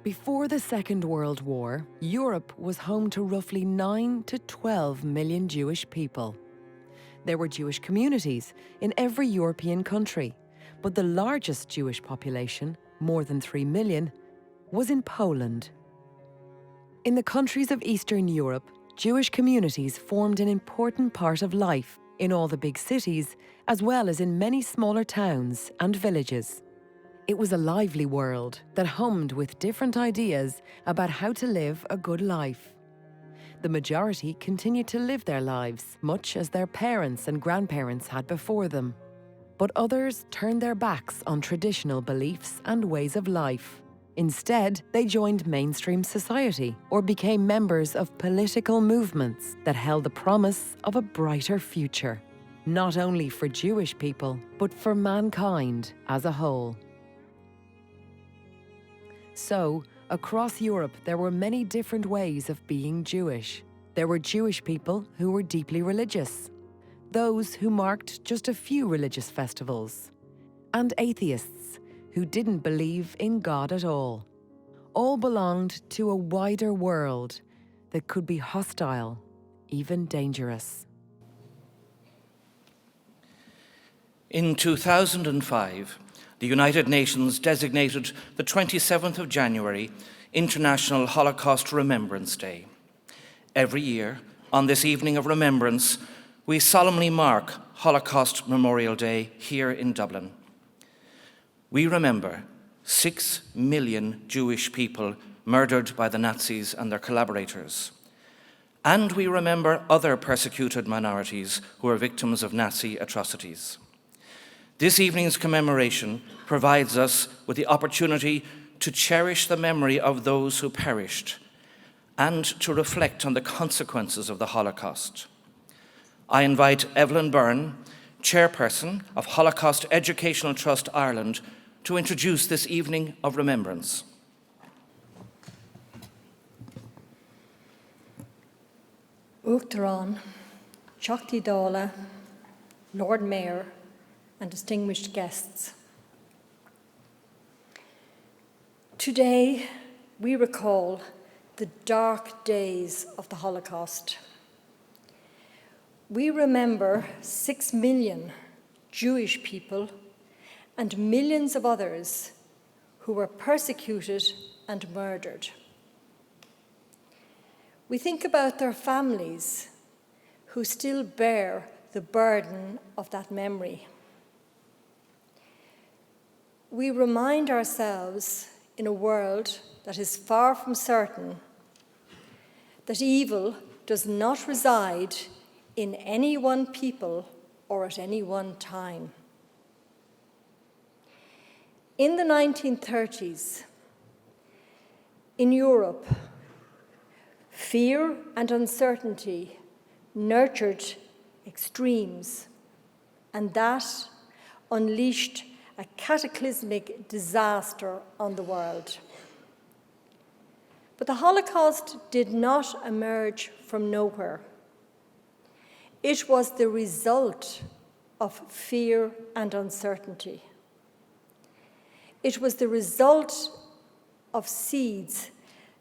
Before the Second World War, Europe was home to roughly 9 to 12 million Jewish people. There were Jewish communities in every European country, but the largest Jewish population, more than 3 million, was in Poland. In the countries of Eastern Europe, Jewish communities formed an important part of life in all the big cities, as well as in many smaller towns and villages. It was a lively world that hummed with different ideas about how to live a good life. The majority continued to live their lives much as their parents and grandparents had before them. But others turned their backs on traditional beliefs and ways of life. Instead, they joined mainstream society or became members of political movements that held the promise of a brighter future, not only for Jewish people, but for mankind as a whole. So, across Europe, there were many different ways of being Jewish. There were Jewish people who were deeply religious, those who marked just a few religious festivals, and atheists who didn't believe in God at all. All belonged to a wider world that could be hostile, even dangerous. In 2005, the United Nations designated the 27th of January International Holocaust Remembrance Day. Every year, on this evening of remembrance, we solemnly mark Holocaust Memorial Day here in Dublin. We remember 6 million Jewish people murdered by the Nazis and their collaborators. And we remember other persecuted minorities who are victims of Nazi atrocities. This evening's commemoration provides us with the opportunity to cherish the memory of those who perished and to reflect on the consequences of the Holocaust. I invite Evelyn Byrne, Chairperson of Holocaust Educational Trust Ireland, to introduce this evening of remembrance. Uachtarán, Teachtaí Dála, Lord Mayor, and distinguished guests. Today, we recall the dark days of the Holocaust. We remember 6 million Jewish people and millions of others who were persecuted and murdered. We think about their families who still bear the burden of that memory. We remind ourselves in a world that is far from certain that evil does not reside in any one people or at any one time. In the 1930s, in Europe, fear and uncertainty nurtured extremes, and that unleashed a cataclysmic disaster on the world. But the Holocaust did not emerge from nowhere. It was the result of fear and uncertainty. It was the result of seeds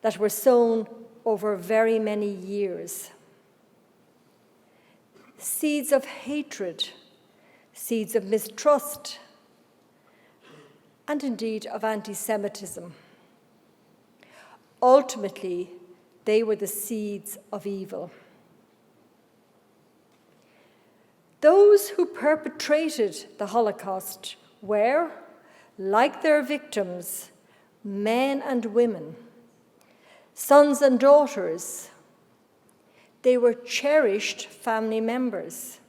that were sown over very many years. Seeds of hatred, seeds of mistrust, and indeed of anti-Semitism. Ultimately, they were the seeds of evil. Those who perpetrated the Holocaust were, like their victims, men and women, sons and daughters. They were cherished family members.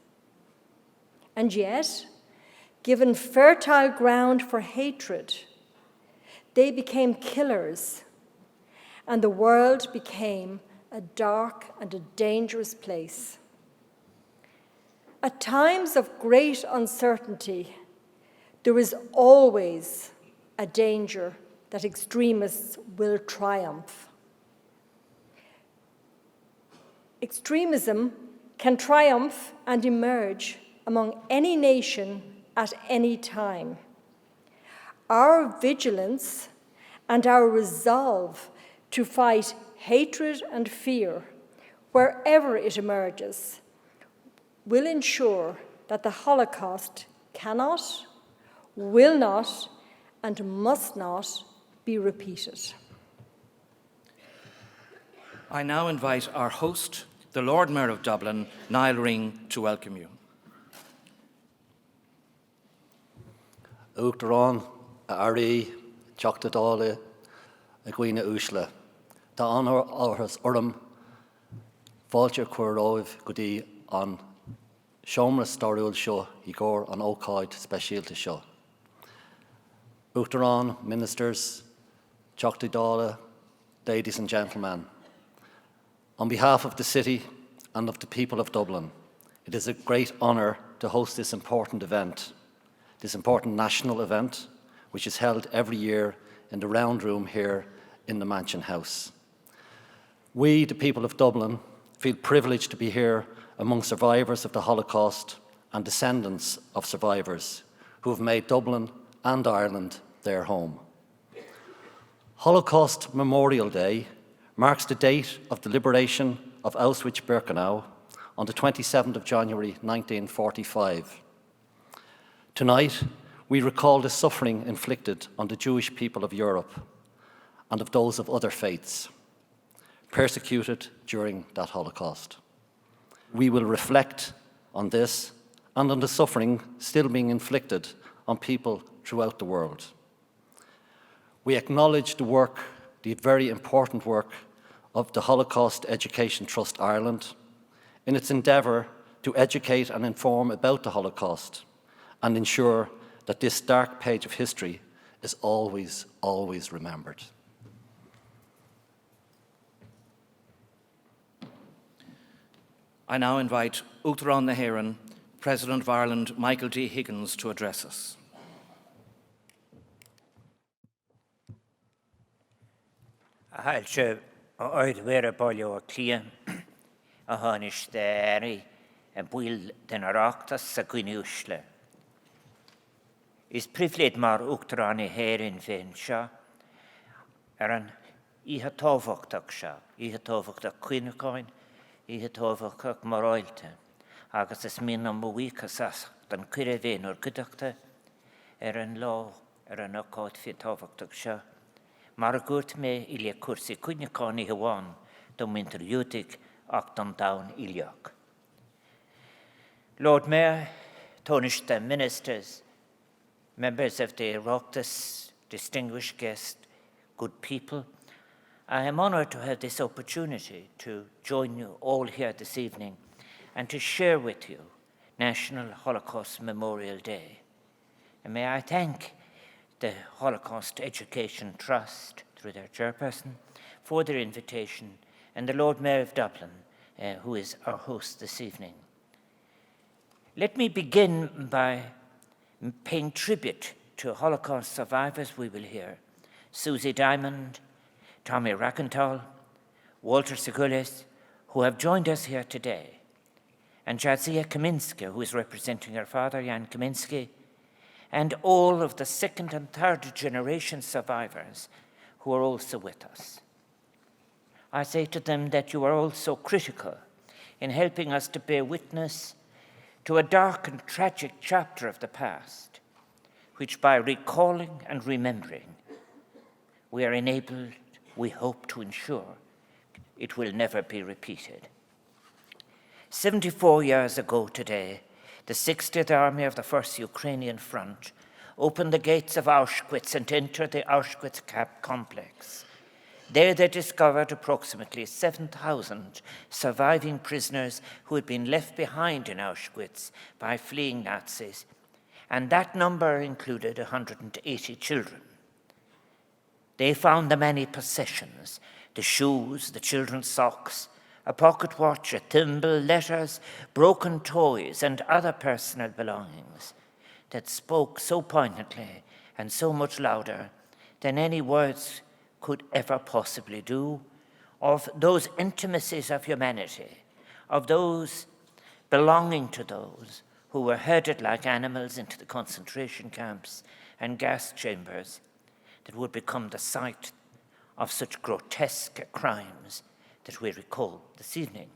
And yet, given fertile ground for hatred, they became killers, and the world became a dark and a dangerous place. At times of great uncertainty, there is always a danger that extremists will triumph. Extremism can triumph and emerge among any nation at any time. Our vigilance and our resolve to fight hatred and fear wherever it emerges will ensure that the Holocaust cannot, will not, and must not be repeated. I now invite our host, the Lord Mayor of Dublin, Niall Ring, to welcome you. Uachtarán a Ari, Teachta Dála, a Gcuine Uaisle. Tá anhar áthas orm, fáilte chuir óibh go dtí an seomra starúil seo I gcóir an ócáid speisialta seo. Uachtarán, ministers, Teachta Dála, ladies and gentlemen. On behalf of the city and of the people of Dublin, it is a great honour to host this important event, this important national event, which is held every year in the round room here in the Mansion House. We, the people of Dublin, feel privileged to be here among survivors of the Holocaust and descendants of survivors who have made Dublin and Ireland their home. Holocaust Memorial Day marks the date of the liberation of Auschwitz-Birkenau on the 27th of January 1945. Tonight, we recall the suffering inflicted on the Jewish people of Europe and of those of other faiths, persecuted during that Holocaust. We will reflect on this and on the suffering still being inflicted on people throughout the world. We acknowledge the work, the very important work of the Holocaust Education Trust Ireland in its endeavour to educate and inform about the Holocaust and ensure that this dark page of history is always, always remembered. I now invite Uachtarán na hÉireann, President of Ireland, Michael D. Higgins, to address us. Hailse oed vera bolio a clia a hanish deri and buil den arachtas sa Gcuine Uaisle. Is prifled mar Uachtarán na hÉireann féin seo an ihe tófachtach seo, ihe tófachtach Cuineáin, ihe tófachtach Moráilte, agus is mín am mhuíchas as den cuire féin o'r gydachta an lá an ócáid fi tófachtach seo. Mar a gúirt mé ilia cuasaí Cuineáin I hamháin do mintar dúitigh ach don domhan iliach. Lord Mayor, Taoiseach ministers, members of the Oireachtas, distinguished guests, good people, I am honoured to have this opportunity to join you all here this evening and to share with you National Holocaust Memorial Day. And may I thank the Holocaust Education Trust, through their chairperson, for their invitation, and the Lord Mayor of Dublin, who is our host this evening. Let me begin by paying tribute to Holocaust survivors we will hear: Susie Diamond, Tommy Rakenthal, Walter Segules, who have joined us here today, and Jadzia Kaminska, who is representing her father, Jan Kaminski, and all of the second and third generation survivors who are also with us. I say to them that you are all so critical in helping us to bear witness to a dark and tragic chapter of the past, which by recalling and remembering, we are enabled, we hope, to ensure it will never be repeated. 74 years ago today, the 60th Army of the 1st Ukrainian Front opened the gates of Auschwitz and entered the Auschwitz camp complex. There they discovered approximately 7,000 surviving prisoners who had been left behind in Auschwitz by fleeing Nazis, and that number included 180 children. They found the many possessions: the shoes, the children's socks, a pocket watch, a thimble, letters, broken toys, and other personal belongings that spoke so poignantly and so much louder than any words could ever possibly do, of those intimacies of humanity, of those belonging to those who were herded like animals into the concentration camps and gas chambers, that would become the site of such grotesque crimes that we recall this evening.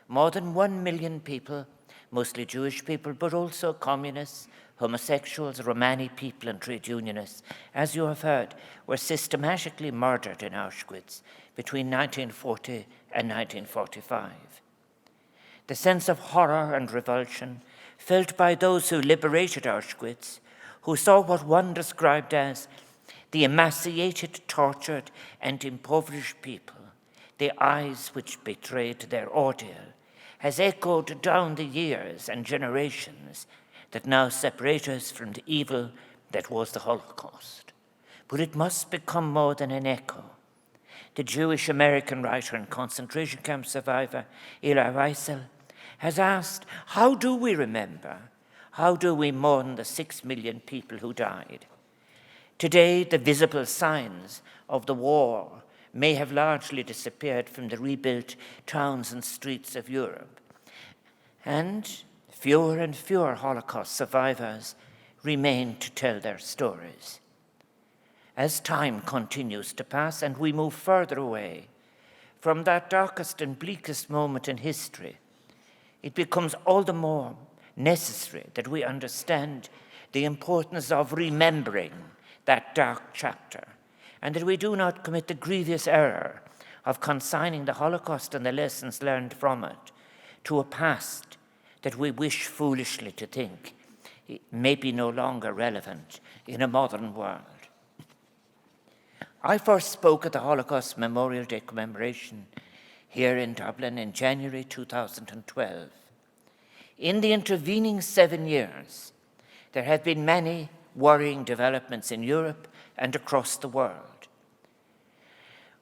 More than 1 million people, mostly Jewish people, but also communists, homosexuals, Romani people, and trade unionists, as you have heard, were systematically murdered in Auschwitz between 1940 and 1945. The sense of horror and revulsion felt by those who liberated Auschwitz, who saw what one described as the emaciated, tortured, and impoverished people, the eyes which betrayed their ordeal, has echoed down the years and generations that now separate us from the evil that was the Holocaust. But it must become more than an echo. The Jewish American writer and concentration camp survivor, Elie Wiesel, has asked, how do we remember? How do we mourn the 6 million people who died? Today, the visible signs of the war may have largely disappeared from the rebuilt towns and streets of Europe. And fewer Holocaust survivors remain to tell their stories. As time continues to pass and we move further away from that darkest and bleakest moment in history, it becomes all the more necessary that we understand the importance of remembering that dark chapter, and that we do not commit the grievous error of consigning the Holocaust and the lessons learned from it to a past that we wish foolishly to think may be no longer relevant in a modern world. I first spoke at the Holocaust Memorial Day commemoration here in Dublin in January 2012. In the intervening 7 years, there have been many worrying developments in Europe and across the world.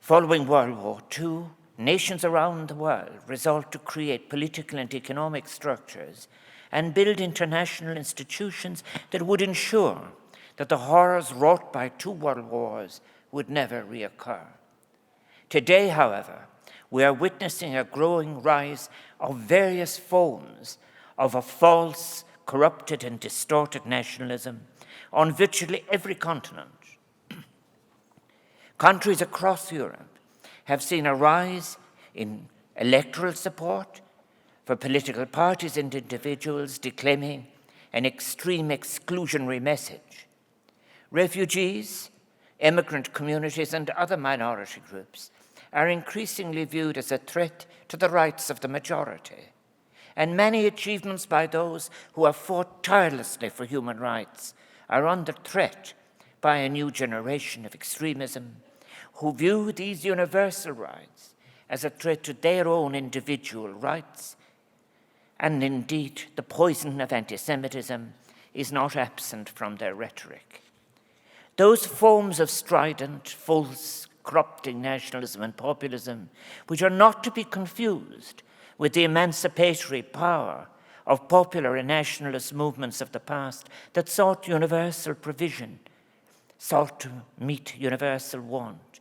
Following World War II, nations around the world resolved to create political and economic structures and build international institutions that would ensure that the horrors wrought by 2 world wars would never reoccur. Today, however, we are witnessing a growing rise of various forms of a false, corrupted, and distorted nationalism on virtually every continent. Countries across Europe have seen a rise in electoral support for political parties and individuals declaiming an extreme exclusionary message. Refugees, immigrant communities, and other minority groups are increasingly viewed as a threat to the rights of the majority. And many achievements by those who have fought tirelessly for human rights are under threat by a new generation of extremism who view these universal rights as a threat to their own individual rights. And indeed, the poison of anti-Semitism is not absent from their rhetoric. Those forms of strident, false, corrupting nationalism and populism, which are not to be confused with the emancipatory power of popular and nationalist movements of the past that sought universal provision, sought to meet universal want.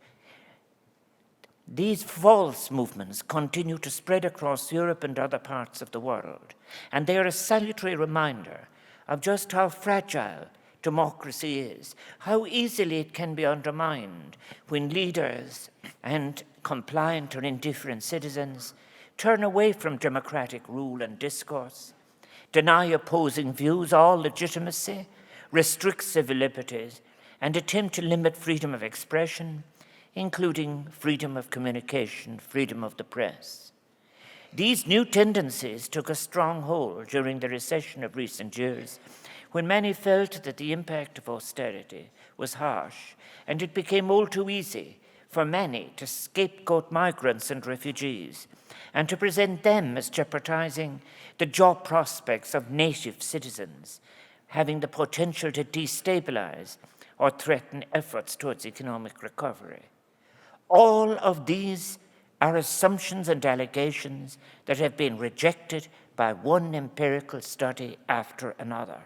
These false movements continue to spread across Europe and other parts of the world, and they are a salutary reminder of just how fragile democracy is, how easily it can be undermined when leaders and compliant or indifferent citizens turn away from democratic rule and discourse, deny opposing views all legitimacy, restrict civil liberties, and attempt to limit freedom of expression, including freedom of communication, freedom of the press. These new tendencies took a strong hold during the recession of recent years, when many felt that the impact of austerity was harsh, and it became all too easy for many to scapegoat migrants and refugees, and to present them as jeopardizing the job prospects of native citizens, having the potential to destabilize or threaten efforts towards economic recovery. All of these are assumptions and allegations that have been rejected by one empirical study after another.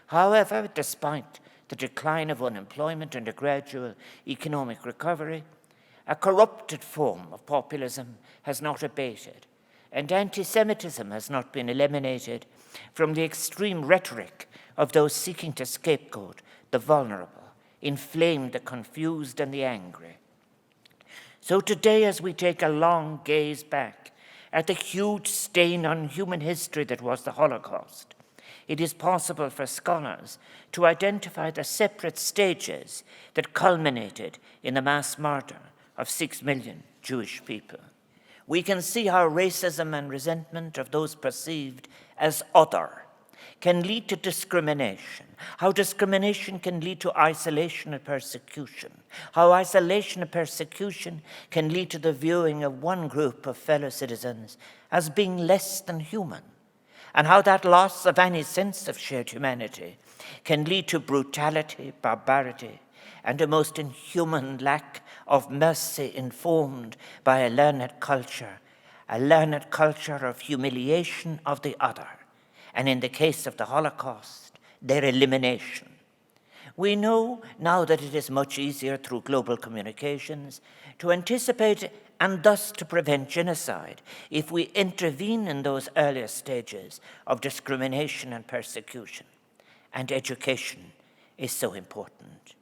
However, despite the decline of unemployment and a gradual economic recovery, a corrupted form of populism has not abated, and anti-Semitism has not been eliminated from the extreme rhetoric of those seeking to scapegoat the vulnerable, inflame the confused and the angry. So today, as we take a long gaze back at the huge stain on human history that was the Holocaust, it is possible for scholars to identify the separate stages that culminated in the mass murder of 6 million Jewish people. We can see how racism and resentment of those perceived as other can lead to discrimination, how discrimination can lead to isolation and persecution, how isolation and persecution can lead to the viewing of one group of fellow citizens as being less than human, and how that loss of any sense of shared humanity can lead to brutality, barbarity, and a most inhuman lack of mercy informed by a learned culture of humiliation of the other, and in the case of the Holocaust, their elimination. We know now that it is much easier through global communications to anticipate and thus to prevent genocide if we intervene in those earlier stages of discrimination and persecution. And education is so important.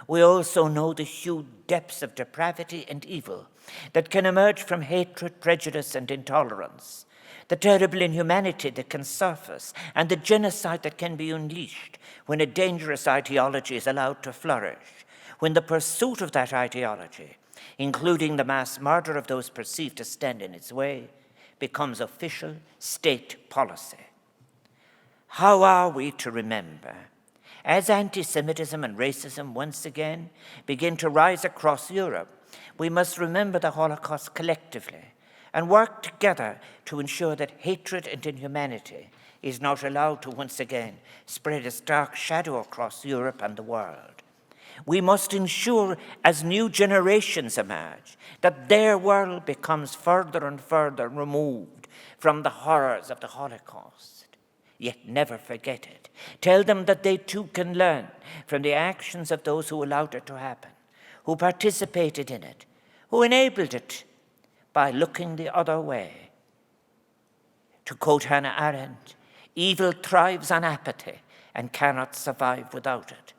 We also know the huge depths of depravity and evil that can emerge from hatred, prejudice, and intolerance, the terrible inhumanity that can surface, and the genocide that can be unleashed when a dangerous ideology is allowed to flourish, when the pursuit of that ideology, including the mass murder of those perceived to stand in its way, becomes official state policy. How are we to remember? As anti-Semitism and racism once again begin to rise across Europe, we must remember the Holocaust collectively and work together to ensure that hatred and inhumanity is not allowed to once again spread its dark shadow across Europe and the world. We must ensure, as new generations emerge, that their world becomes further and further removed from the horrors of the Holocaust. Yet never forget it. Tell them that they too can learn from the actions of those who allowed it to happen, who participated in it, who enabled it by looking the other way. To quote Hannah Arendt, evil thrives on apathy and cannot survive without it.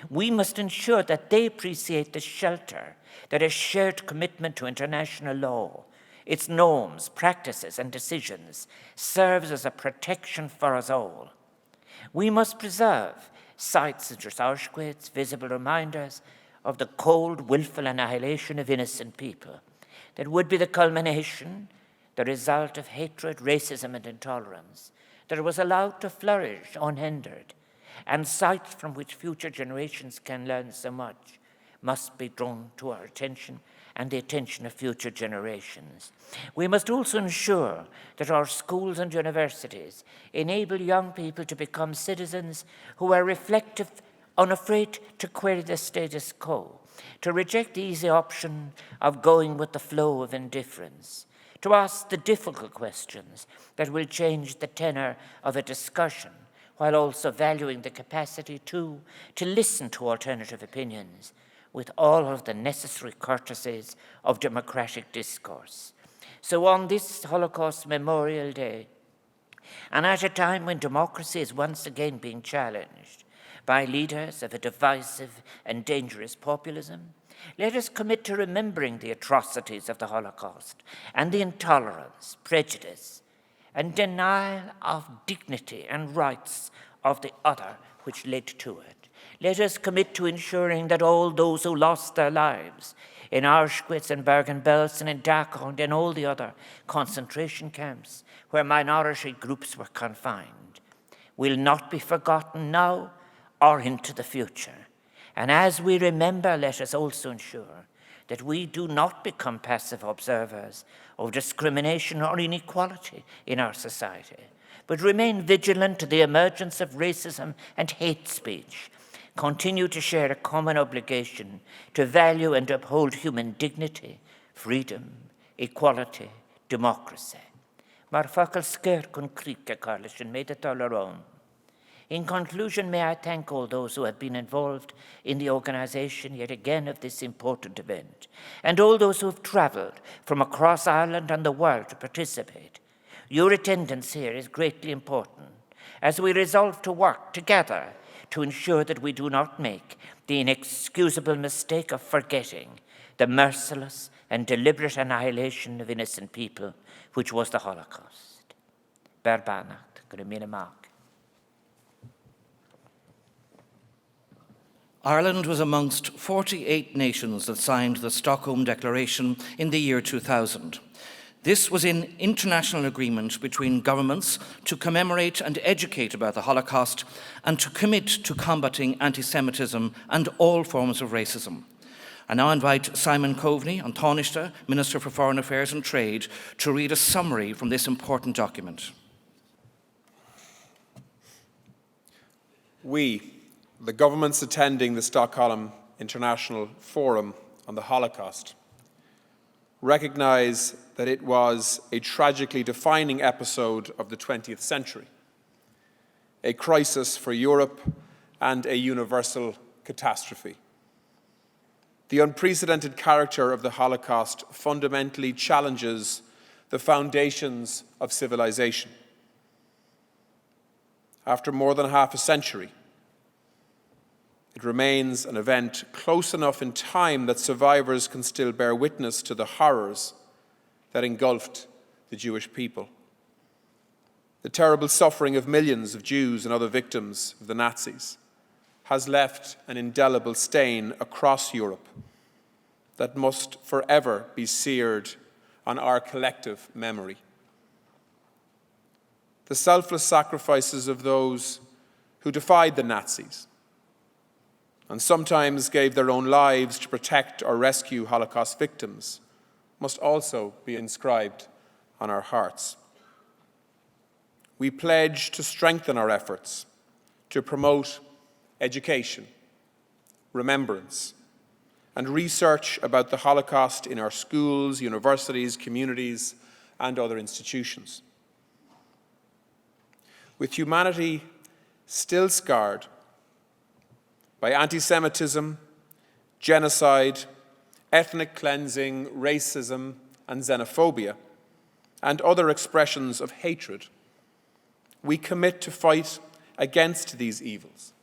We must ensure that they appreciate the shelter that a shared commitment to international law, its norms, practices, and decisions serves as a protection for us all. We must preserve sites such as Auschwitz, visible reminders of the cold, willful annihilation of innocent people that would be the culmination, the result of hatred, racism, and intolerance that was allowed to flourish unhindered, and sites from which future generations can learn so much must be drawn to our attention and the attention of future generations. We must also ensure that our schools and universities enable young people to become citizens who are reflective, unafraid to query the status quo, to reject the easy option of going with the flow of indifference, to ask the difficult questions that will change the tenor of a discussion, while also valuing the capacity to listen to alternative opinions with all of the necessary courtesies of democratic discourse. So on this Holocaust Memorial Day, and at a time when democracy is once again being challenged by leaders of a divisive and dangerous populism, let us commit to remembering the atrocities of the Holocaust and the intolerance, prejudice, and denial of dignity and rights of the other which led to it. Let us commit to ensuring that all those who lost their lives in Auschwitz and Bergen-Belsen and Dachau and in all the other concentration camps where minority groups were confined will not be forgotten now or into the future. And as we remember, let us also ensure that we do not become passive observers of discrimination or inequality in our society, but remain vigilant to the emergence of racism and hate speech, continue to share a common obligation to value and uphold human dignity, freedom, equality, democracy. Mar fakal sker kun krika karlishin made it all our own. In conclusion, may I thank all those who have been involved in the organization yet again of this important event, and all those who have traveled from across Ireland and the world to participate. Your attendance here is greatly important as we resolve to work together to ensure that we do not make the inexcusable mistake of forgetting the merciless and deliberate annihilation of innocent people, which was the Holocaust. Berbanacht, Grimina. Ireland was amongst 48 nations that signed the Stockholm Declaration in the year 2000. This was in international agreement between governments to commemorate and educate about the Holocaust and to commit to combating anti-Semitism and all forms of racism. I now invite Simon Coveney, An Taoiseach, Minister for Foreign Affairs and Trade, to read a summary from this important document. We, the governments attending the Stockholm International Forum on the Holocaust, recognise that it was a tragically defining episode of the 20th century, a crisis for Europe and a universal catastrophe. The unprecedented character of the Holocaust fundamentally challenges the foundations of civilization. After more than half a century, it remains an event close enough in time that survivors can still bear witness to the horrors that engulfed the Jewish people. The terrible suffering of millions of Jews and other victims of the Nazis has left an indelible stain across Europe that must forever be seared on our collective memory. The selfless sacrifices of those who defied the Nazis and sometimes gave their own lives to protect or rescue Holocaust victims must also be inscribed on our hearts. We pledge to strengthen our efforts to promote education, remembrance, and research about the Holocaust in our schools, universities, communities, and other institutions. With humanity still scarred by anti-Semitism, genocide, ethnic cleansing, racism, and xenophobia, and other expressions of hatred, we commit to fight against these evils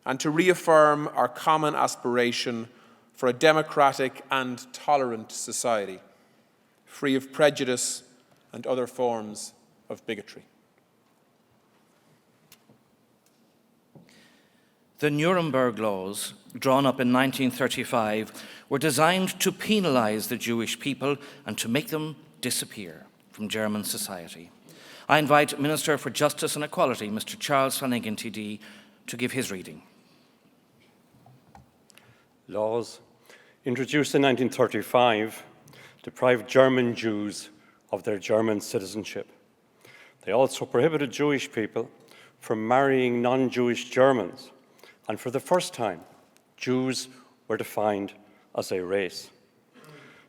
and to reaffirm our common aspiration for a democratic and tolerant society, free of prejudice and other forms of bigotry. The Nuremberg laws, drawn up in 1935, were designed to penalise the Jewish people and to make them disappear from German society. I invite Minister for Justice and Equality, Mr. Charles Flanagan TD, to give his reading. Laws introduced in 1935 deprived German Jews of their German citizenship. They also prohibited Jewish people from marrying non-Jewish Germans, and for the first time, Jews were defined as a race.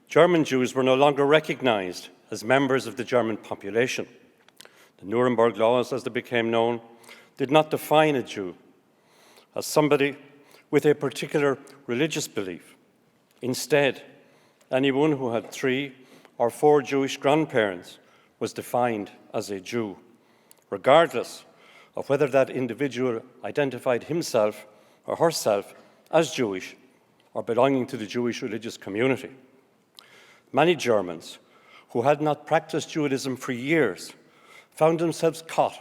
German Jews were no longer recognized as members of the German population. The Nuremberg laws, as they became known, did not define a Jew as somebody with a particular religious belief. Instead, anyone who had 3 or 4 Jewish grandparents was defined as a Jew, regardless of whether that individual identified himself or herself as Jewish or belonging to the Jewish religious community. Many Germans who had not practiced Judaism for years found themselves caught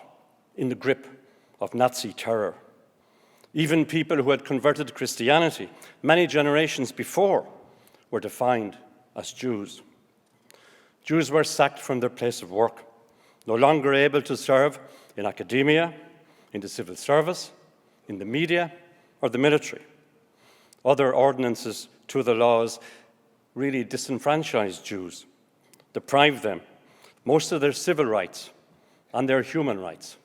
in the grip of Nazi terror. Even people who had converted to Christianity many generations before were defined as Jews. Jews were sacked from their place of work, no longer able to serve in academia, in the civil service, in the media, or the military. Other ordinances to the laws really disenfranchised Jews, deprived them most of their civil rights and their human rights.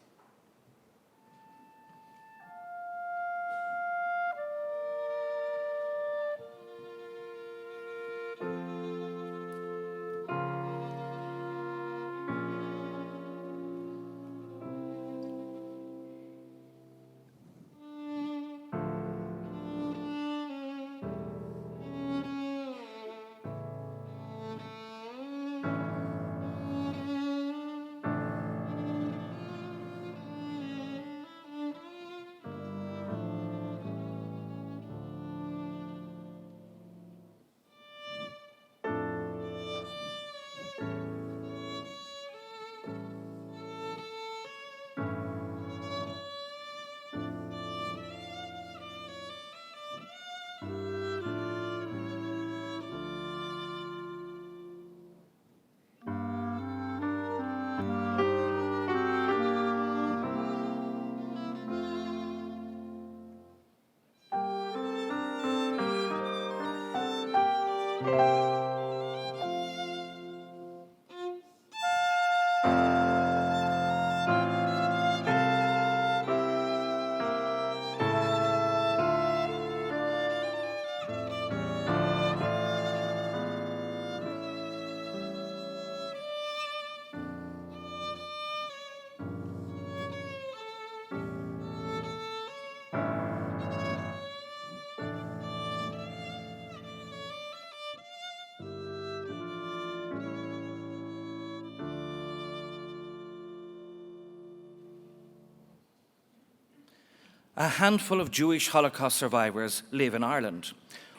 A handful of Jewish Holocaust survivors live in Ireland.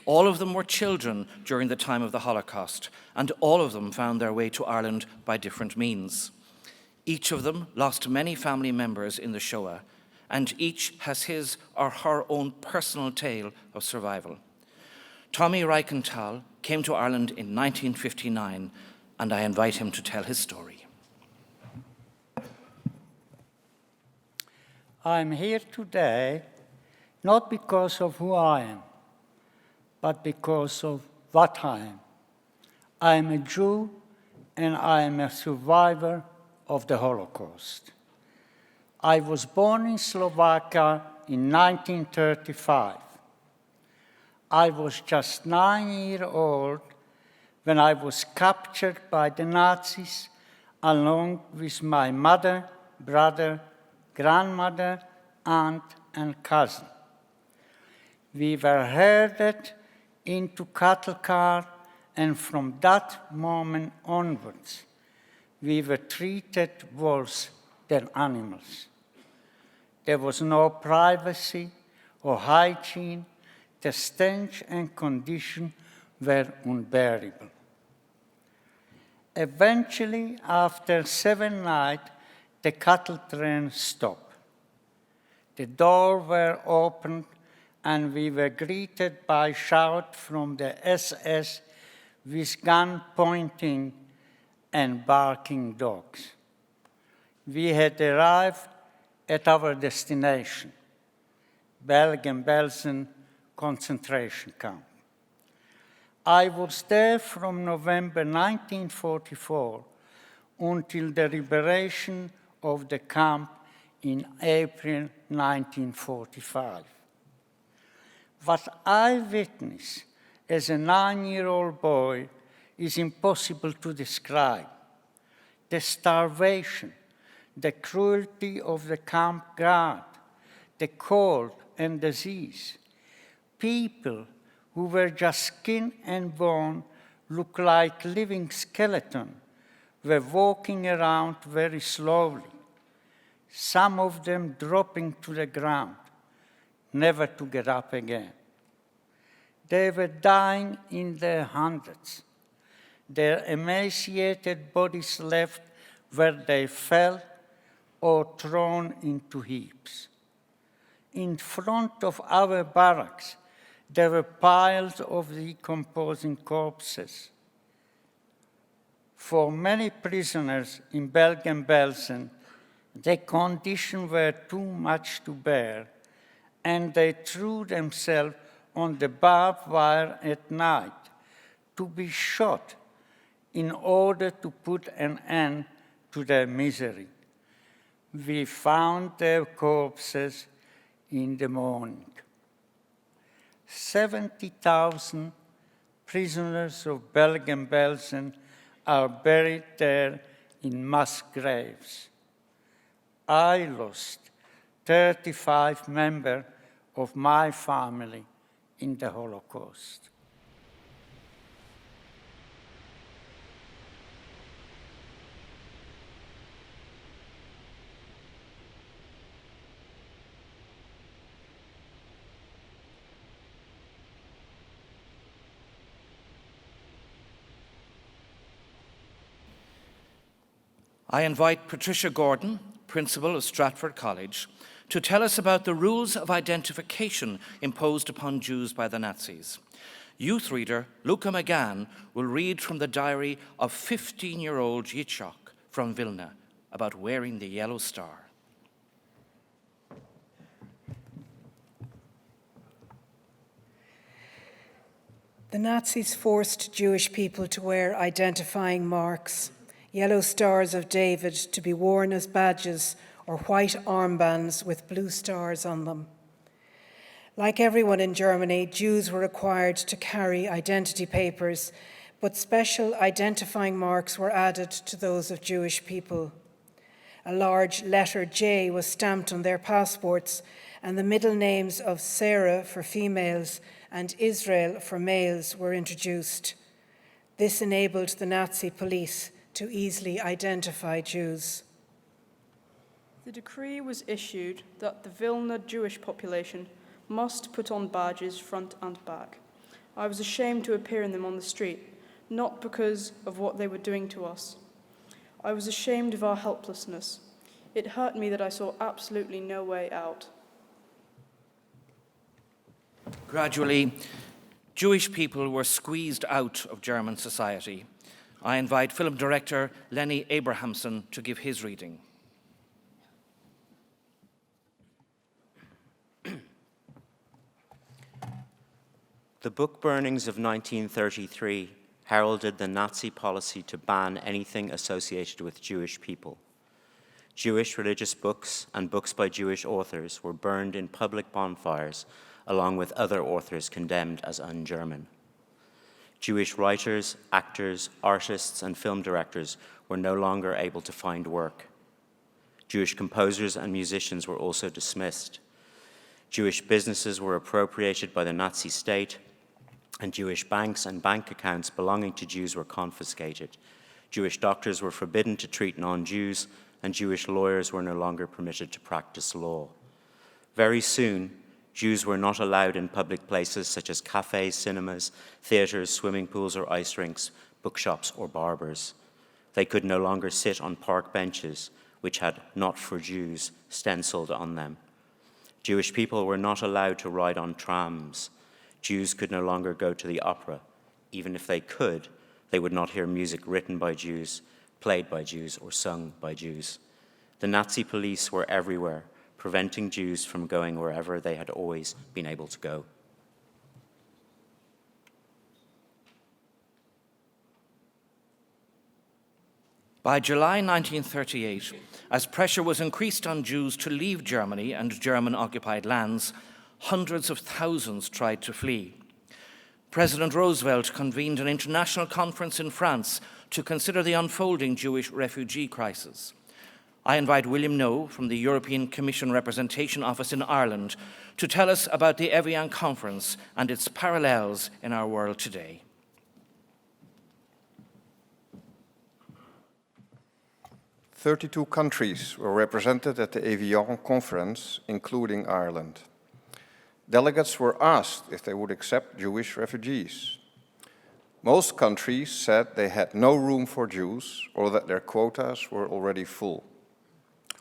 All of them were children during the time of the Holocaust, and all of them found their way to Ireland by different means. Each of them lost many family members in the Shoah, and each has his or her own personal tale of survival. Tommy Reichenthal came to Ireland in 1959, and I invite him to tell his story. I'm here today not because of who I am, but because of what I am. I am a Jew and I am a survivor of the Holocaust. I was born in Slovakia in 1935. I was just 9 years old when I was captured by the Nazis along with my mother, brother, grandmother, aunt, and cousin. We were herded into cattle car, and from that moment onwards, we were treated worse than animals. There was no privacy or hygiene. The stench and condition were unbearable. Eventually, after 7 nights, the cattle train stopped. The doors were opened, and we were greeted by shouts from the SS with gun pointing and barking dogs. We had arrived at our destination, Bergen-Belsen concentration camp. I was there from November 1944 until the liberation of the camp in April 1945. What I witnessed as a 9-year-old boy is impossible to describe. The starvation, the cruelty of the camp guard, the cold and disease. People who were just skin and bone looked like living skeletons were walking around very slowly, some of them dropping to the ground, never to get up again. They were dying in their hundreds. Their emaciated bodies left where they fell or thrown into heaps. In front of our barracks, there were piles of decomposing corpses. For many prisoners in Bergen-Belsen, the conditions were too much to bear, and they threw themselves on the barbed wire at night to be shot in order to put an end to their misery. We found their corpses in the morning. 70,000 prisoners of Bergen-Belsen are buried there in mass graves. I lost 35 members of my family in the Holocaust. I invite Patricia Gordon, principal of Stratford College, to tell us about the rules of identification imposed upon Jews by the Nazis. Youth reader Luca McGann will read from the diary of 15-year-old Yitzhak from Vilna about wearing the yellow star. The Nazis forced Jewish people to wear identifying marks, yellow stars of David to be worn as badges or white armbands with blue stars on them. Like everyone in Germany, Jews were required to carry identity papers, but special identifying marks were added to those of Jewish people. A large letter J was stamped on their passports, and the middle names of Sarah for females and Israel for males were introduced. This enabled the Nazi police to easily identify Jews. The decree was issued that the Vilna Jewish population must put on badges front and back. I was ashamed to appear in them on the street, not because of what they were doing to us. I was ashamed of our helplessness. It hurt me that I saw absolutely no way out. Gradually, Jewish people were squeezed out of German society. I invite film director Lenny Abrahamson to give his reading. The book burnings of 1933 heralded the Nazi policy to ban anything associated with Jewish people. Jewish religious books and books by Jewish authors were burned in public bonfires, along with other authors condemned as un-German. Jewish writers, actors, artists, and film directors were no longer able to find work. Jewish composers and musicians were also dismissed. Jewish businesses were appropriated by the Nazi state, and Jewish banks and bank accounts belonging to Jews were confiscated. Jewish doctors were forbidden to treat non-Jews, and Jewish lawyers were no longer permitted to practice law. Very soon, Jews were not allowed in public places such as cafes, cinemas, theaters, swimming pools or ice rinks, bookshops or barbers. They could no longer sit on park benches, which had "Not for Jews" stenciled on them. Jewish people were not allowed to ride on trams. Jews could no longer go to the opera. Even if they could, they would not hear music written by Jews, played by Jews, or sung by Jews. The Nazi police were everywhere, preventing Jews from going wherever they had always been able to go. By July 1938, as pressure was increased on Jews to leave Germany and German-occupied lands, hundreds of thousands tried to flee. President Roosevelt convened an international conference in France to consider the unfolding Jewish refugee crisis. I invite William Noe from the European Commission Representation Office in Ireland to tell us about the Avion Conference and its parallels in our world today. "32 countries were represented at the Avion Conference, including Ireland. Delegates were asked if they would accept Jewish refugees. Most countries said they had no room for Jews or that their quotas were already full.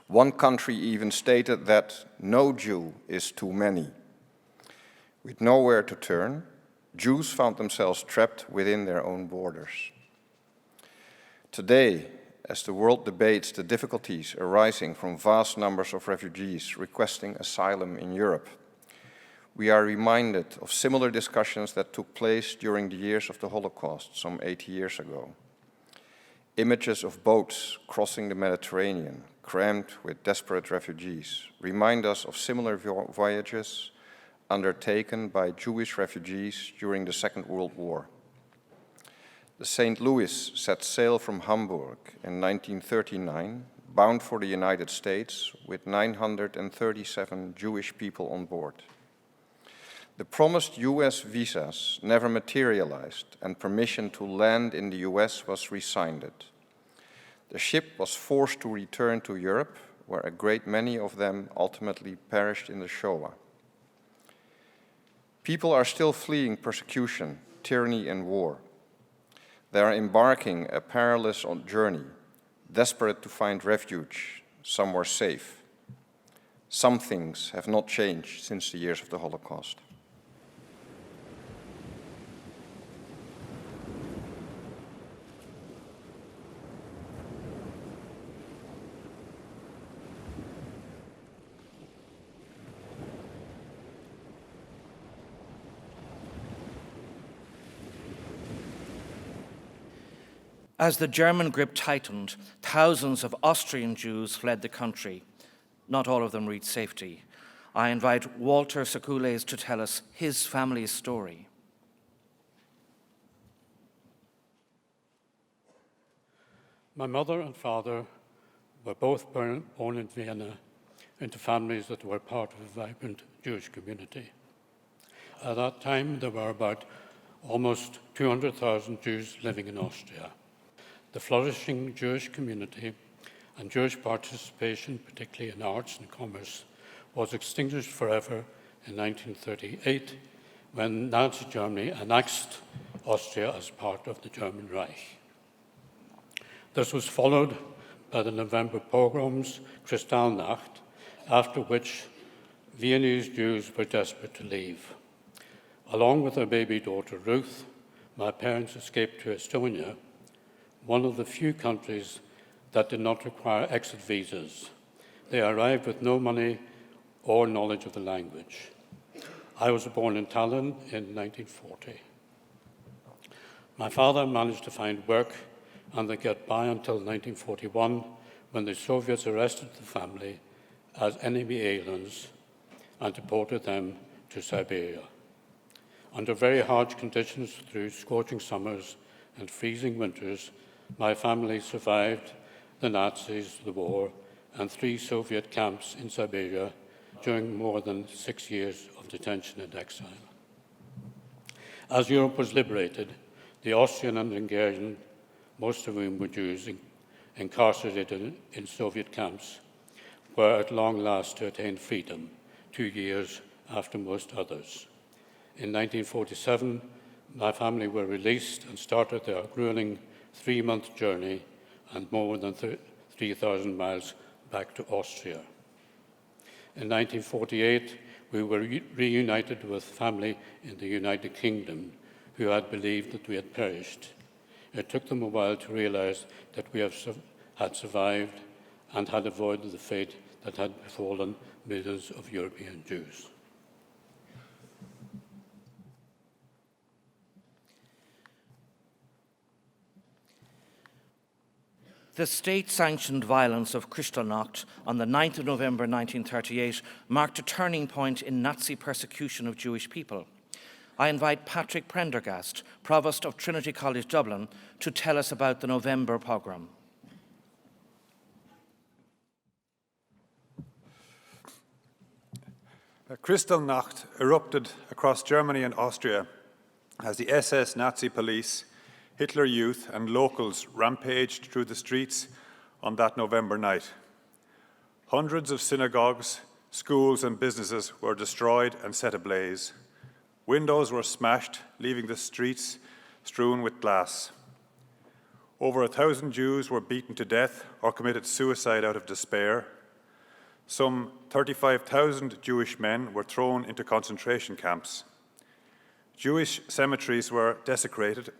One country even stated that no Jew is too many. With nowhere to turn, Jews found themselves trapped within their own borders. Today, as the world debates the difficulties arising from vast numbers of refugees requesting asylum in Europe, we are reminded of similar discussions that took place during the years of the Holocaust, some 80 years ago. Images of boats crossing the Mediterranean, crammed with desperate refugees, remind us of similar voyages undertaken by Jewish refugees during the Second World War. The St. Louis set sail from Hamburg in 1939, bound for the United States with 937 Jewish people on board. The promised US visas never materialized, and permission to land in the US was rescinded. The ship was forced to return to Europe, where a great many of them ultimately perished in the Shoah. People are still fleeing persecution, tyranny, and war. They are embarking a perilous journey, desperate to find refuge somewhere safe. Some things have not changed since the years of the Holocaust. As the German grip tightened, thousands of Austrian Jews fled the country. Not all of them reached safety. I invite Walter Sekules to tell us his family's story. My mother and father were both born in Vienna into families that were part of a vibrant Jewish community. At that time, there were about almost 200,000 Jews living in Austria. The flourishing Jewish community and Jewish participation, particularly in arts and commerce, was extinguished forever in 1938 when Nazi Germany annexed Austria as part of the German Reich. This was followed by the November pogroms, Kristallnacht, after which Viennese Jews were desperate to leave. Along with their baby daughter Ruth, my parents escaped to Estonia, one of the few countries that did not require exit visas. They arrived with no money or knowledge of the language. I was born in Tallinn in 1940. My father managed to find work and they get by until 1941 when the Soviets arrested the family as enemy aliens and deported them to Siberia. Under very harsh conditions through scorching summers and freezing winters, my family survived the Nazis, the war, and 3 Soviet camps in Siberia during more than 6 years of detention and exile. As Europe was liberated, the Austrian and Hungarian, most of whom were Jews incarcerated in Soviet camps, were at long last to attain freedom, 2 years after most others. In 1947, my family were released and started their grueling 3-month journey and more than 3,000 miles back to Austria. In 1948, we were reunited with family in the United Kingdom who had believed that we had perished. It took them a while to realize that we had survived and had avoided the fate that had befallen millions of European Jews. The state-sanctioned violence of Kristallnacht on the 9th of November 1938 marked a turning point in Nazi persecution of Jewish people. I invite Patrick Prendergast, Provost of Trinity College Dublin, to tell us about the November pogrom. Kristallnacht erupted across Germany and Austria as the SS Nazi police, Hitler Youth and locals rampaged through the streets on that November night. Hundreds of synagogues, schools and businesses were destroyed and set ablaze. Windows were smashed, leaving the streets strewn with glass. Over 1,000 Jews were beaten to death or committed suicide out of despair. Some 35,000 Jewish men were thrown into concentration camps. Jewish cemeteries were desecrated,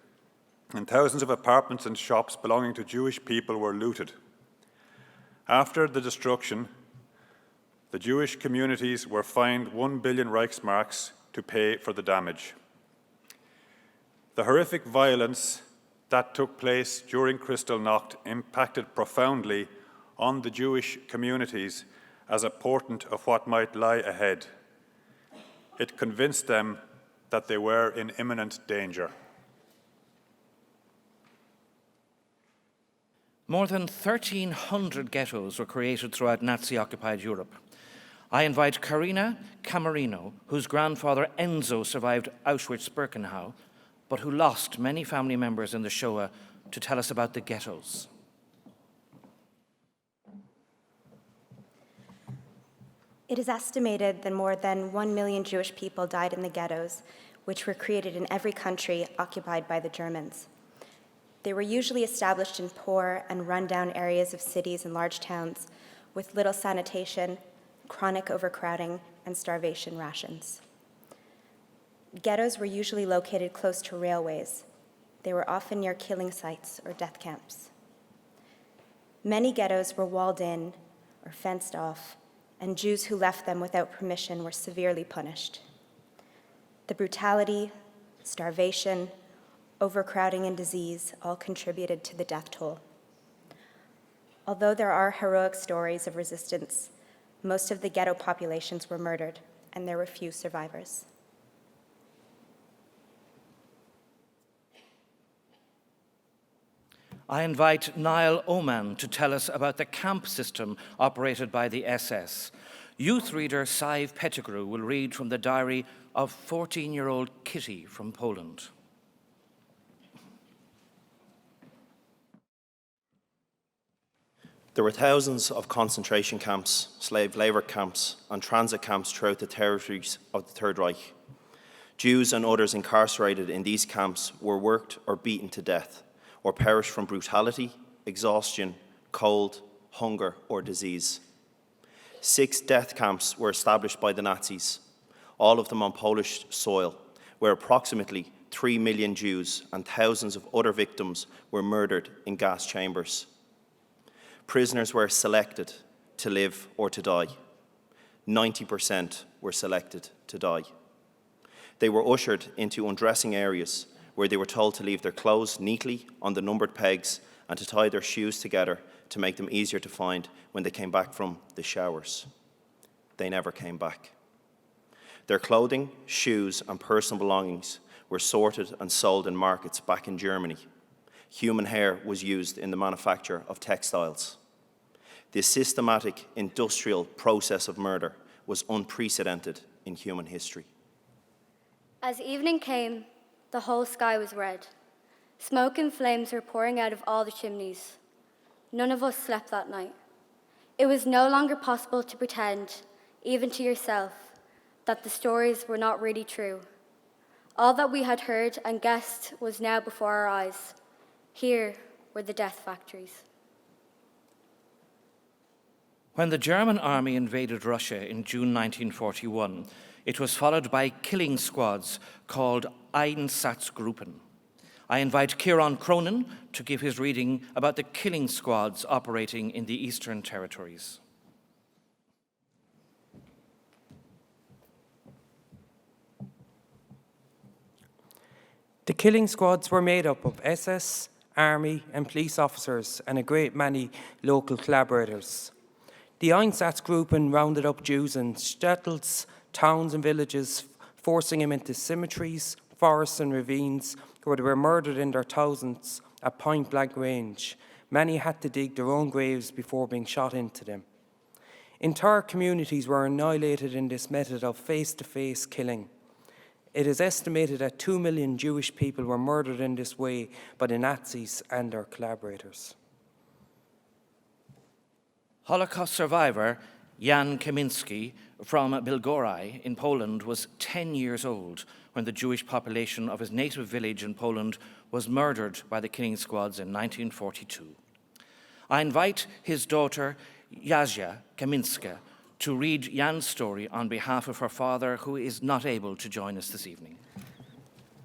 and thousands of apartments and shops belonging to Jewish people were looted. After the destruction, the Jewish communities were fined 1 billion Reichsmarks to pay for the damage. The horrific violence that took place during Kristallnacht impacted profoundly on the Jewish communities as a portent of what might lie ahead. It convinced them that they were in imminent danger. More than 1,300 ghettos were created throughout Nazi-occupied Europe. I invite Karina Camarino, whose grandfather Enzo survived Auschwitz-Birkenau, but who lost many family members in the Shoah, to tell us about the ghettos. It is estimated that more than 1 million Jewish people died in the ghettos, which were created in every country occupied by the Germans. They were usually established in poor and run-down areas of cities and large towns with little sanitation, chronic overcrowding, and starvation rations. Ghettos were usually located close to railways. They were often near killing sites or death camps. Many ghettos were walled in or fenced off, and Jews who left them without permission were severely punished. The brutality, starvation, overcrowding, and disease all contributed to the death toll. Although there are heroic stories of resistance, most of the ghetto populations were murdered, and there were few survivors. I invite Niall Oman to tell us about the camp system operated by the SS. Youth reader Sive Pettigrew will read from the diary of 14-year-old Kitty from Poland. There were thousands of concentration camps, slave labour camps, and transit camps throughout the territories of the Third Reich. Jews and others incarcerated in these camps were worked or beaten to death, or perished from brutality, exhaustion, cold, hunger, or disease. 6 death camps were established by the Nazis, all of them on Polish soil, where approximately 3 million Jews and thousands of other victims were murdered in gas chambers. Prisoners were selected to live or to die. 90% were selected to die. They were ushered into undressing areas where they were told to leave their clothes neatly on the numbered pegs and to tie their shoes together to make them easier to find when they came back from the showers. They never came back. Their clothing, shoes, and personal belongings were sorted and sold in markets back in Germany. Human hair was used in the manufacture of textiles. This systematic industrial process of murder was unprecedented in human history. As evening came, the whole sky was red. Smoke and flames were pouring out of all the chimneys. None of us slept that night. It was no longer possible to pretend, even to yourself, that the stories were not really true. All that we had heard and guessed was now before our eyes. Here were the death factories. When the German army invaded Russia in June 1941, it was followed by killing squads called Einsatzgruppen. I invite Kieran Cronin to give his reading about the killing squads operating in the Eastern Territories. The killing squads were made up of SS, army and police officers and a great many local collaborators. The Einsatzgruppen rounded up Jews in shtetls, towns and villages, forcing them into cemeteries, forests and ravines, where they were murdered in their thousands at point-blank range. Many had to dig their own graves before being shot into them. Entire communities were annihilated in this method of face-to-face killing. It is estimated that 2 million Jewish people were murdered in this way by the Nazis and their collaborators. Holocaust survivor Jan Kaminski from Bilgoraj in Poland was 10 years old when the Jewish population of his native village in Poland was murdered by the killing squads in 1942. I invite his daughter Jazia Kaminska to read Jan's story on behalf of her father, who is not able to join us this evening.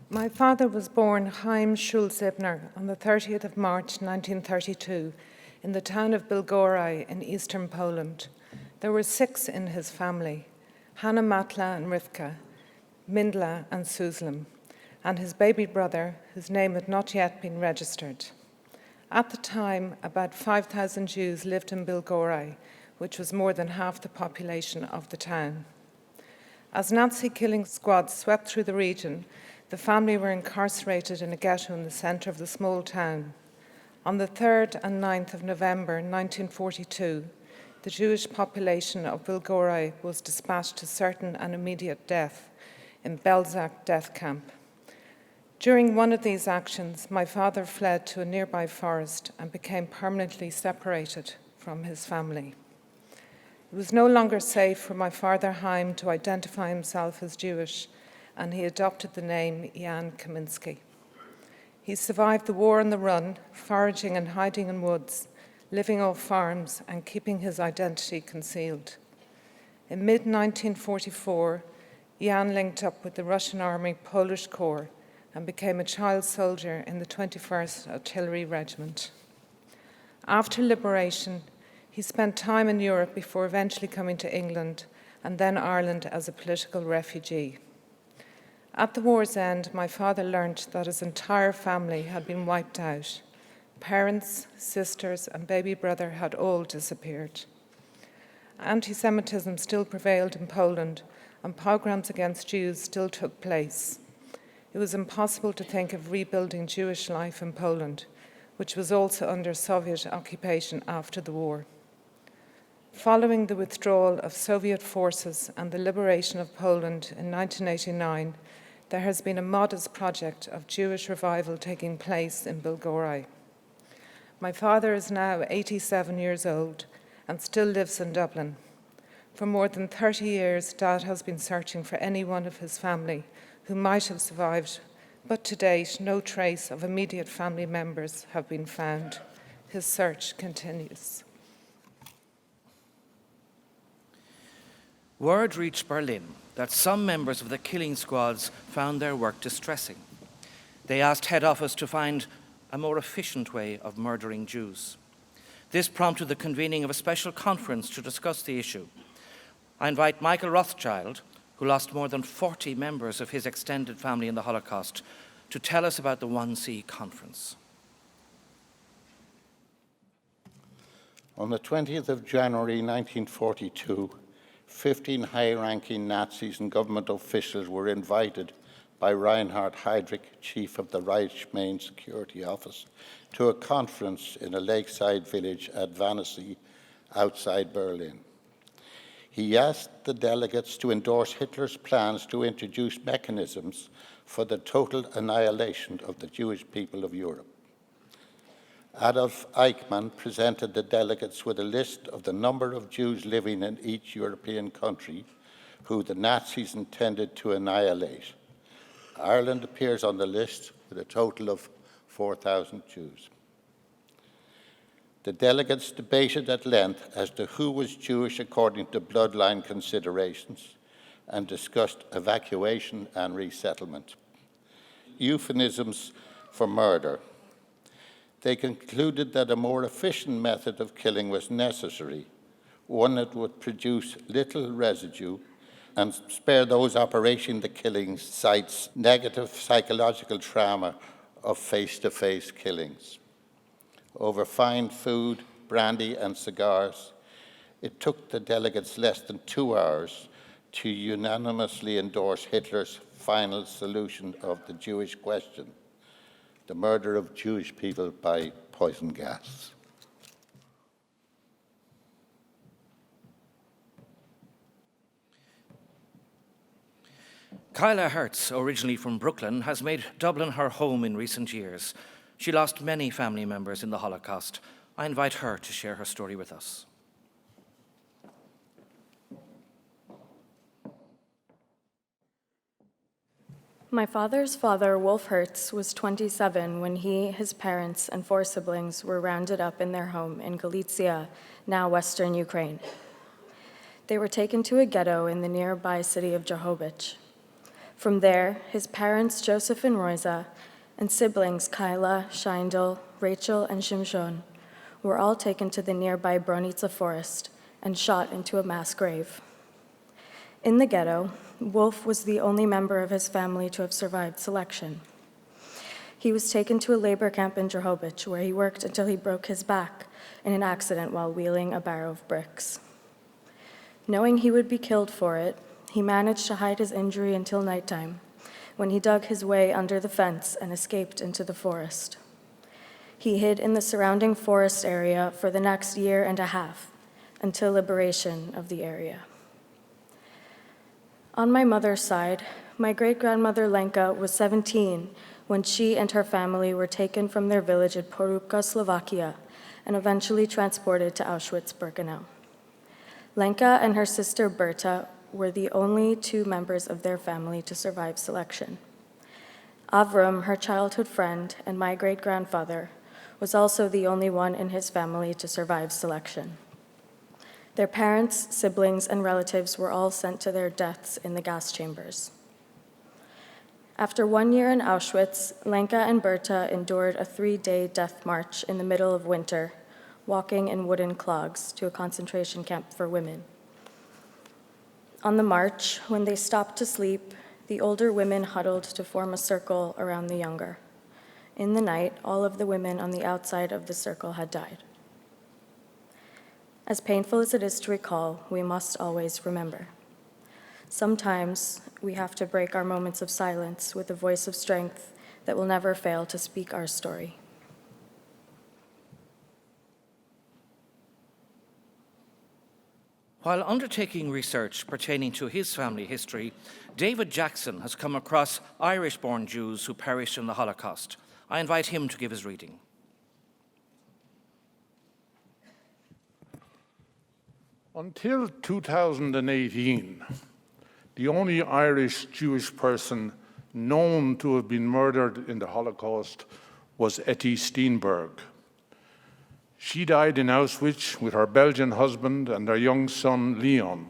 My father was born Chaim Schulz-Ebner on the 30th of March 1932 in the town of Bilgoraj in eastern Poland. There were 6 in his family, Hannah, Matla and Rivka, Mindla and Suzlem, and his baby brother, whose name had not yet been registered. At the time, about 5,000 Jews lived in Bilgoraj, which was more than half the population of the town. As Nazi killing squads swept through the region, the family were incarcerated in a ghetto in the centre of the small town. On the 3rd and 9th of November 1942, the Jewish population of Bilgoraj was dispatched to certain and immediate death in Belzak death camp. During one of these actions, my father fled to a nearby forest and became permanently separated from his family. It was no longer safe for my father Chaim to identify himself as Jewish, and he adopted the name Jan Kaminski. He survived the war on the run, foraging and hiding in woods, living off farms and keeping his identity concealed. In mid-1944, Jan linked up with the Russian Army Polish Corps and became a child soldier in the 21st Artillery Regiment. After liberation, he spent time in Europe before eventually coming to England and then Ireland as a political refugee. At the war's end, my father learnt that his entire family had been wiped out. Parents, sisters, and baby brother had all disappeared. Anti-Semitism still prevailed in Poland, and pogroms against Jews still took place. It was impossible to think of rebuilding Jewish life in Poland, which was also under Soviet occupation after the war. Following the withdrawal of Soviet forces and the liberation of Poland in 1989, there has been a modest project of Jewish revival taking place in Belgorod. My father is now 87 years old and still lives in Dublin. For more than 30 years, Dad has been searching for any one of his family who might have survived, but to date, no trace of immediate family members have been found. His search continues. Word reached Berlin that some members of the killing squads found their work distressing. They asked head office to find a more efficient way of murdering Jews. This prompted the convening of a special conference to discuss the issue. I invite Michael Rothschild, who lost more than 40 members of his extended family in the Holocaust, to tell us about the 1C conference. On the 20th of January 1942, 15 high-ranking Nazis and government officials were invited by Reinhard Heydrich, chief of the Reich Main Security Office, to a conference in a lakeside village at Wannsee, outside Berlin. He asked the delegates to endorse Hitler's plans to introduce mechanisms for the total annihilation of the Jewish people of Europe. Adolf Eichmann presented the delegates with a list of the number of Jews living in each European country who the Nazis intended to annihilate. Ireland appears on the list with a total of 4,000 Jews. The delegates debated at length as to who was Jewish according to bloodline considerations and discussed evacuation and resettlement. Euphemisms for murder. They concluded that a more efficient method of killing was necessary, one that would produce little residue and spare those operating the killing sites negative psychological trauma of face-to-face killings. Over fine food, brandy, and cigars, it took the delegates less than 2 hours to unanimously endorse Hitler's final solution of the Jewish question: the murder of Jewish people by poison gas. Kyla Hertz, originally from Brooklyn, has made Dublin her home in recent years. She lost many family members in the Holocaust. I invite her to share her story with us. My father's father, Wolf Hertz, was 27 when he, his parents, and 4 siblings were rounded up in their home in Galicia, now western Ukraine. They were taken to a ghetto in the nearby city of Drohobych. From there, his parents, Joseph and Roisa, and siblings Kyla, Scheindl, Rachel, and Shimshon, were all taken to the nearby Bronica forest and shot into a mass grave. In the ghetto, Wolf was the only member of his family to have survived selection. He was taken to a labor camp in Drohobych, where he worked until he broke his back in an accident while wheeling a barrow of bricks. Knowing he would be killed for it, he managed to hide his injury until nighttime, when he dug his way under the fence and escaped into the forest. He hid in the surrounding forest area for the next 1.5 years, until liberation of the area. On my mother's side, my great-grandmother Lenka was 17 when she and her family were taken from their village at Porubka, Slovakia, and eventually transported to Auschwitz-Birkenau. Lenka and her sister Berta were the only 2 members of their family to survive selection. Avram, her childhood friend, and my great-grandfather, was also the only one in his family to survive selection. Their parents, siblings, and relatives were all sent to their deaths in the gas chambers. After 1 year in Auschwitz, Lenka and Berta endured a 3-day death march in the middle of winter, walking in wooden clogs to a concentration camp for women. On the march, when they stopped to sleep, The older women huddled to form a circle around the younger. In the night, all of the women on the outside of the circle had died. As painful as it is to recall, we must always remember. Sometimes we have to break our moments of silence with a voice of strength that will never fail to speak our story. While undertaking research pertaining to his family history, David Jackson has come across Irish-born Jews who perished in the Holocaust. I invite him to give his reading. Until 2018, the only Irish Jewish person known to have been murdered in the Holocaust was Etty Steenberg. She died in Auschwitz with her Belgian husband and their young son, Leon.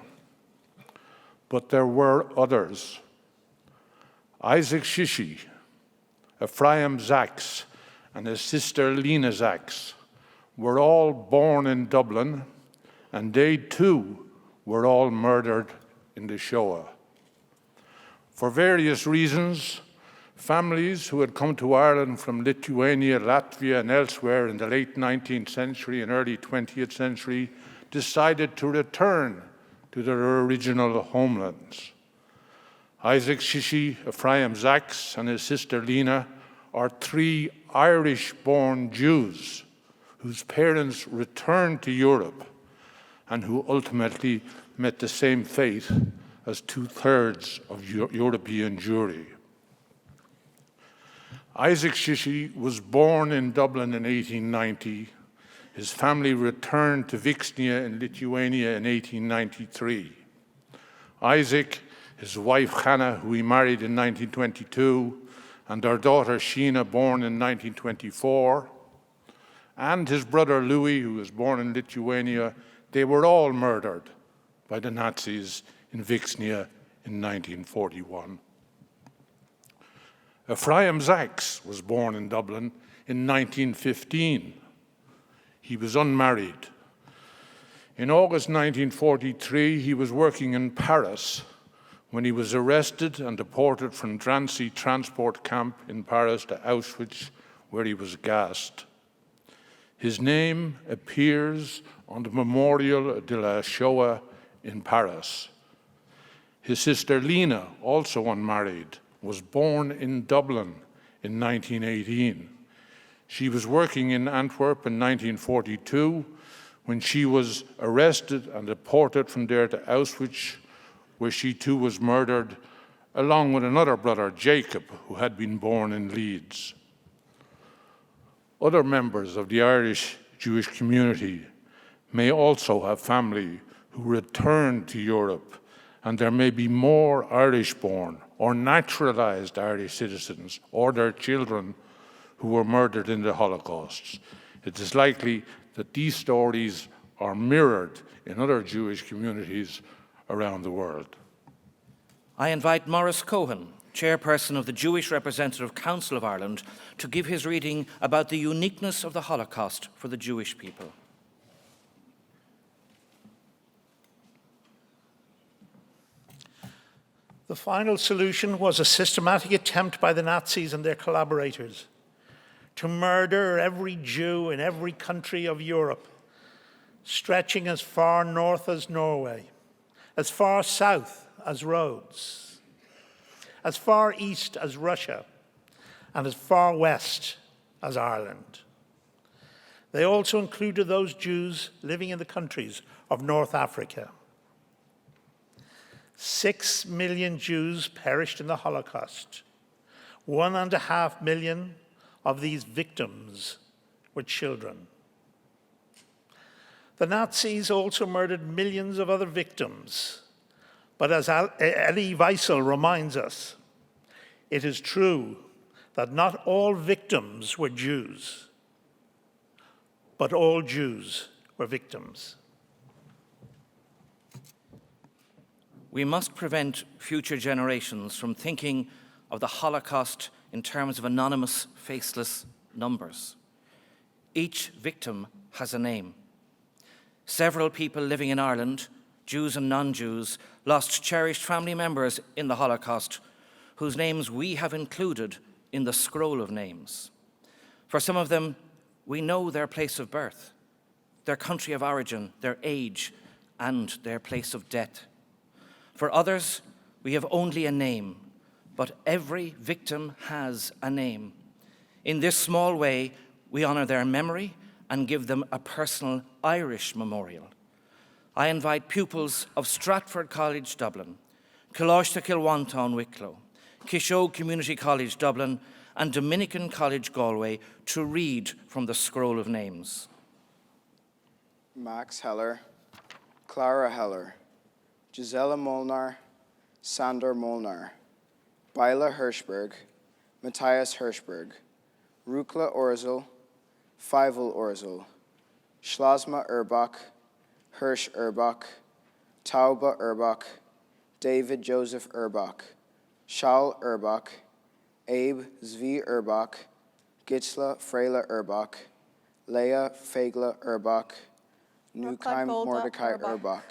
But there were others. Isaac Shishi, Ephraim Zaks, and his sister Lena Zaks were all born in Dublin, and they too were all murdered in the Shoah. For various reasons, families who had come to Ireland from Lithuania, Latvia, and elsewhere in the late 19th century and early 20th century decided to return to their original homelands. Isaac Shishi, Ephraim Zaks, and his sister Lena are three Irish-born Jews whose parents returned to Europe and who ultimately met the same fate as two-thirds of European Jewry. Isaac Shishi was born in Dublin in 1890. His family returned to Vixnia in Lithuania in 1893. Isaac, his wife Hannah, who he married in 1922, and their daughter Sheena, born in 1924, and his brother Louis, who was born in Lithuania, they were all murdered by the Nazis in Vixnia in 1941. Ephraim Zaks was born in Dublin in 1915. He was unmarried. In August 1943, he was working in Paris when he was arrested and deported from Drancy transport camp in Paris to Auschwitz, where he was gassed. His name appears on the Memorial de la Shoah in Paris. His sister Lena, also unmarried, was born in Dublin in 1918. She was working in Antwerp in 1942 when she was arrested and deported from there to Auschwitz, where she too was murdered, along with another brother, Jacob, who had been born in Leeds. Other members of the Irish Jewish community may also have family who returned to Europe, and there may be more Irish-born or naturalized Irish citizens or their children who were murdered in the Holocaust. It is likely that these stories are mirrored in other Jewish communities around the world. I invite Maurice Cohen, chairperson of the Jewish Representative Council of Ireland, to give his reading about the uniqueness of the Holocaust for the Jewish people. The final solution was a systematic attempt by the Nazis and their collaborators to murder every Jew in every country of Europe, stretching as far north as Norway, as far south as Rhodes, as far east as Russia, and as far west as Ireland. They also included those Jews living in the countries of North Africa. 6 million Jews perished in the Holocaust. 1.5 million of these victims were children. The Nazis also murdered millions of other victims. But as Elie Wiesel reminds us, it is true that not all victims were Jews, but all Jews were victims. We must prevent future generations from thinking of the Holocaust in terms of anonymous, faceless numbers. Each victim has a name. Several people living in Ireland, Jews and non-Jews, lost cherished family members in the Holocaust whose names we have included in the scroll of names. For some of them, we know their place of birth, their country of origin, their age, and their place of death. For others, we have only a name, but every victim has a name. In this small way, we honour their memory and give them a personal Irish memorial. I invite pupils of Stratford College, Dublin, Coláiste Kilwantown, Wicklow, Kishogue Community College, Dublin, and Dominican College, Galway, to read from the scroll of names. Max Heller, Clara Heller, Gisela Molnar, Sandor Molnar, Beila Hirschberg, Matthias Hirschberg, Rukla Orzel, Feivel Orzel, Schlasma Urbach, Hirsch Urbach, Tauba Urbach, David Joseph Urbach, Shaul Urbach, Abe Zvi Urbach, Gitzla Freyla Urbach, Leah Fegla Urbach, Nukheim Mordecai Urbach,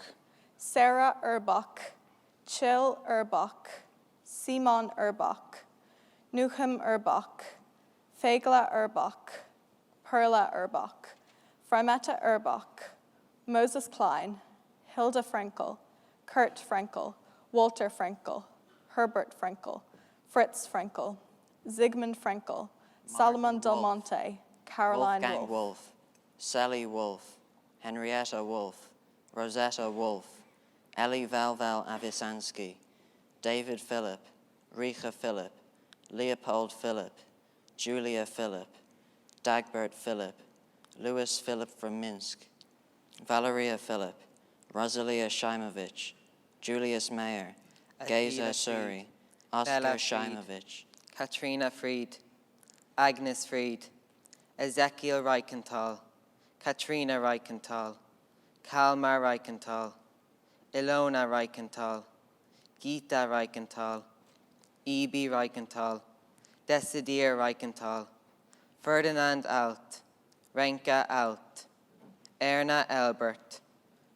Sarah Urbach, Chill Urbach, Simon Urbach, Nuchem Urbach, Fegla Urbach, Perla Urbach, Frimetta Urbach, Moses Klein, Hilda Frankel, Kurt Frankel, Walter Frankel, Herbert Frankel, Fritz Frankel, Zygmunt Frankel, Salomon Del Monte, Caroline Wolfgang Wolf. Wolf, Sally Wolf, Henrietta Wolf, Rosetta Wolf, Ellie Valval Avisansky, David Philip, Rika Philip, Leopold Philip, Julia Philip, Dagbert Philip, Louis Philip from Minsk, Valeria Philip, Rosalia Shaimovich, Julius Mayer, Geza Suri, Oscar Bella Fried, Shaimovich, Katrina Fried, Agnes Fried, Ezekiel Reichenthal, Katrina Reichenthal, Kalmar Reichenthal, Ilona Reichenthal, Gita Reichenthal, E.B. Reichenthal, Desidir Reichenthal, Ferdinand Alt, Renka Alt, Erna Elbert,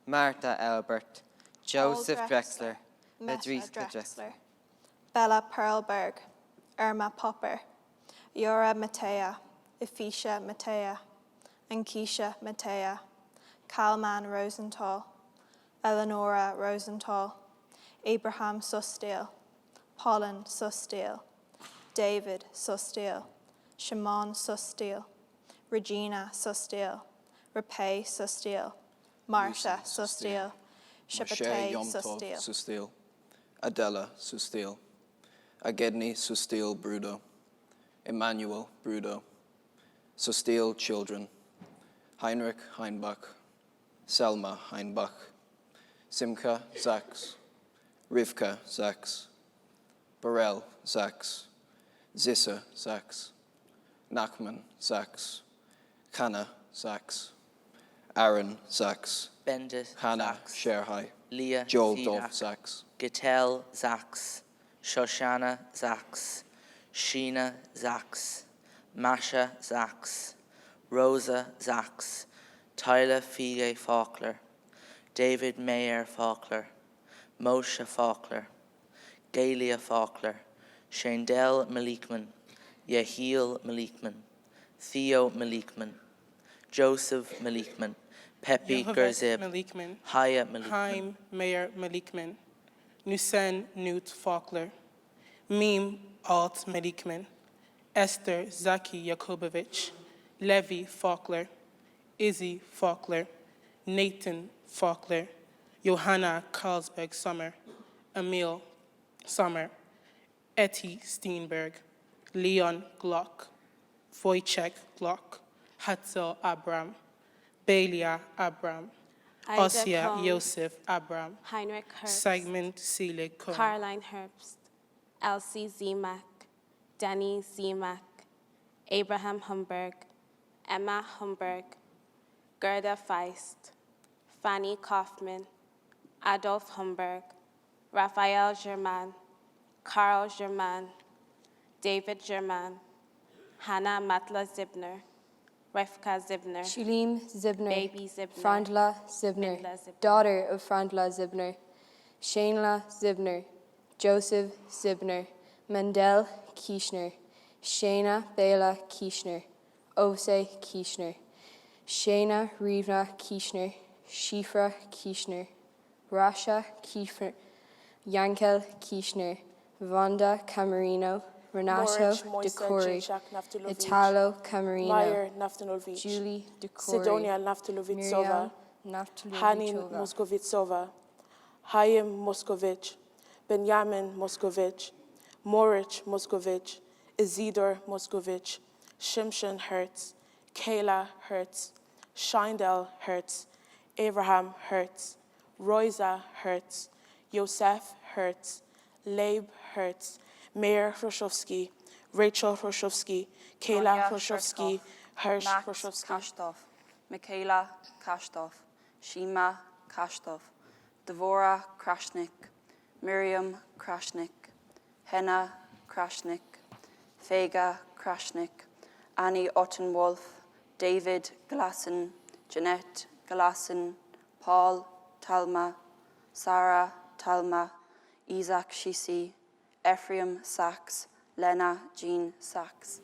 Marta Elbert, Joseph Drexler, Bedrika Drexler, Bella Perlberg, Irma Popper, Yora Matea, Ephesia Matea, Ankisha Matea, Kalman Rosenthal, Eleonora Rosenthal, Abraham Susdale, Pollen Susdale, David Susdale, Shimon Susdale, Regina Susdale, Rapay Susdale, Marcia Susdale, Shabbatay Susdale, Susdale, Adela Susdale, Agedni Susdale Brudo, Emmanuel Brudo, Susdale children, Heinrich Heinbach, Selma Heinbach, Simka Sachs, Rivka Sachs, Burrell Sachs, Zissa Sachs, Nachman Sachs, Kana Sachs, Aaron Sachs, Bendit Hannah Sachs, Sherhai, Leah Joel Sidak, Dove Sachs, Gitel Sachs, Shoshana Sachs, Sheena Sachs, Masha Sachs, Rosa Sachs, Tyler Fige Faulkner, David Mayer Faulkner, Moshe Faulkner, Galia Faulkner, Shandell Malikman, Yehiel Malikman, Theo Malikman, Joseph Malikman, Pepe Yehovet Gerzib, Malikman, Haya Malikman, Haim Meir Malikman, Nusen Newt Faulkner, Mim Alt Malikman, Esther Zaki Yakubovich, Levi Faulkner, Izzy Faulkner, Nathan Faulkner, Johanna Carlsberg Sommer, Emil Sommer, Etty Steenberg, Leon Glock, Wojciech Glock, Hatzel Abram, Belia Abram, Ida Osia Cohn, Yosef Abram, Heinrich Hertz, Sigmund Selig Cohn, Caroline Herbst, Elsie Zemak, Danny Zemak, Abraham Humberg, Emma Humberg, Gerda Feist, Fanny Kaufman, Adolf Humberg, Raphael Germain, Carl Germain, David Germain, Hannah Matla Zibner, Refka Zibner, Shulim Zibner, Baby Zibner, Frandla Zibner, daughter of Frandla Zibner, Shainla Zibner, Joseph Zibner, Mendel Kishner, Shana Bela Kishner, Ose Kishner, Shana Rivna Kishner, Shifra Kishner, Rasha Kishner, Yankel Kishner, Vanda Camarino, Renato DeCori, Italo Camarino, Meyer Naftanovich, Julie DeCori, Sidonia Naftalovitsova, Hanin Naftalovitsova, Moskovitsova, Hayim Moskovich, Benjamin Moskovich, Moritz Moskovich, Isidor Moskovich, Shimshon Hertz, Kyla Hertz, Scheindel Hertz, Abraham Hertz, Roisa Hertz, Yosef Hertz, Leib Hertz, Meir Hroshowski, Rachel Hroshowski, Kayla Hroshowski, Hirsch Hroshowski, Kashtov, Michaela Kashtov, Shima Kashtov, Devora Krashnik, Miriam Krashnik, Henna Krashnik, Fega Krashnik, Annie Ottenwolf, David Glasson, Jeanette Glasson, Paul Talma, Sarah Talma, Isaac Shisi, Ephraim Sachs, Lena Jean Sachs.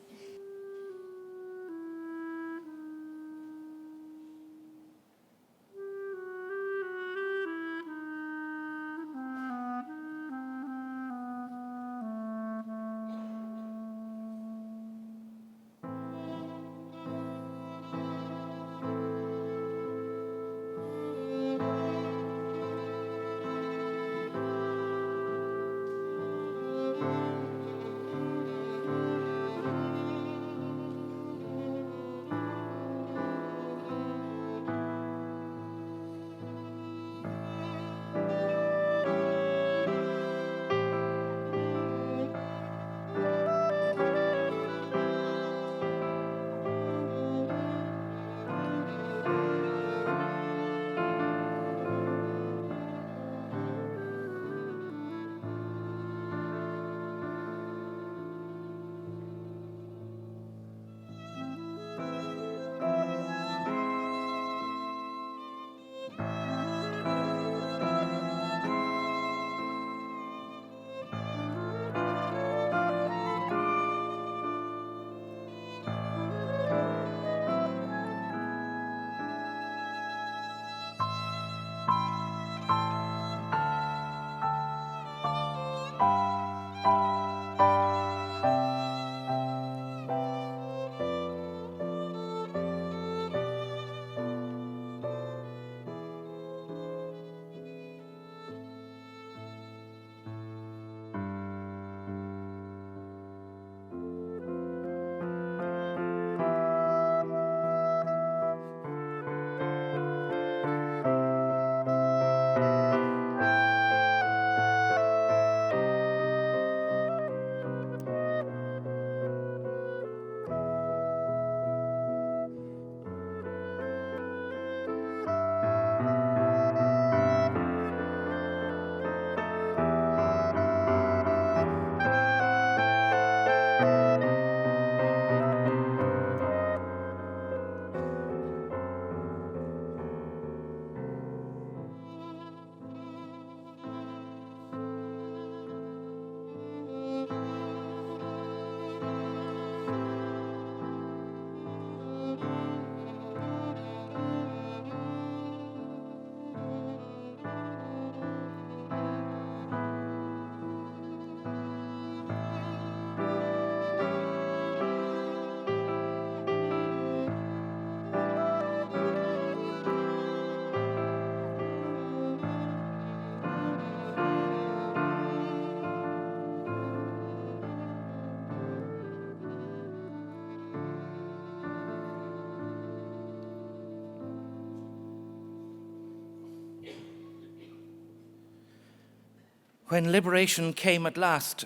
When liberation came at last,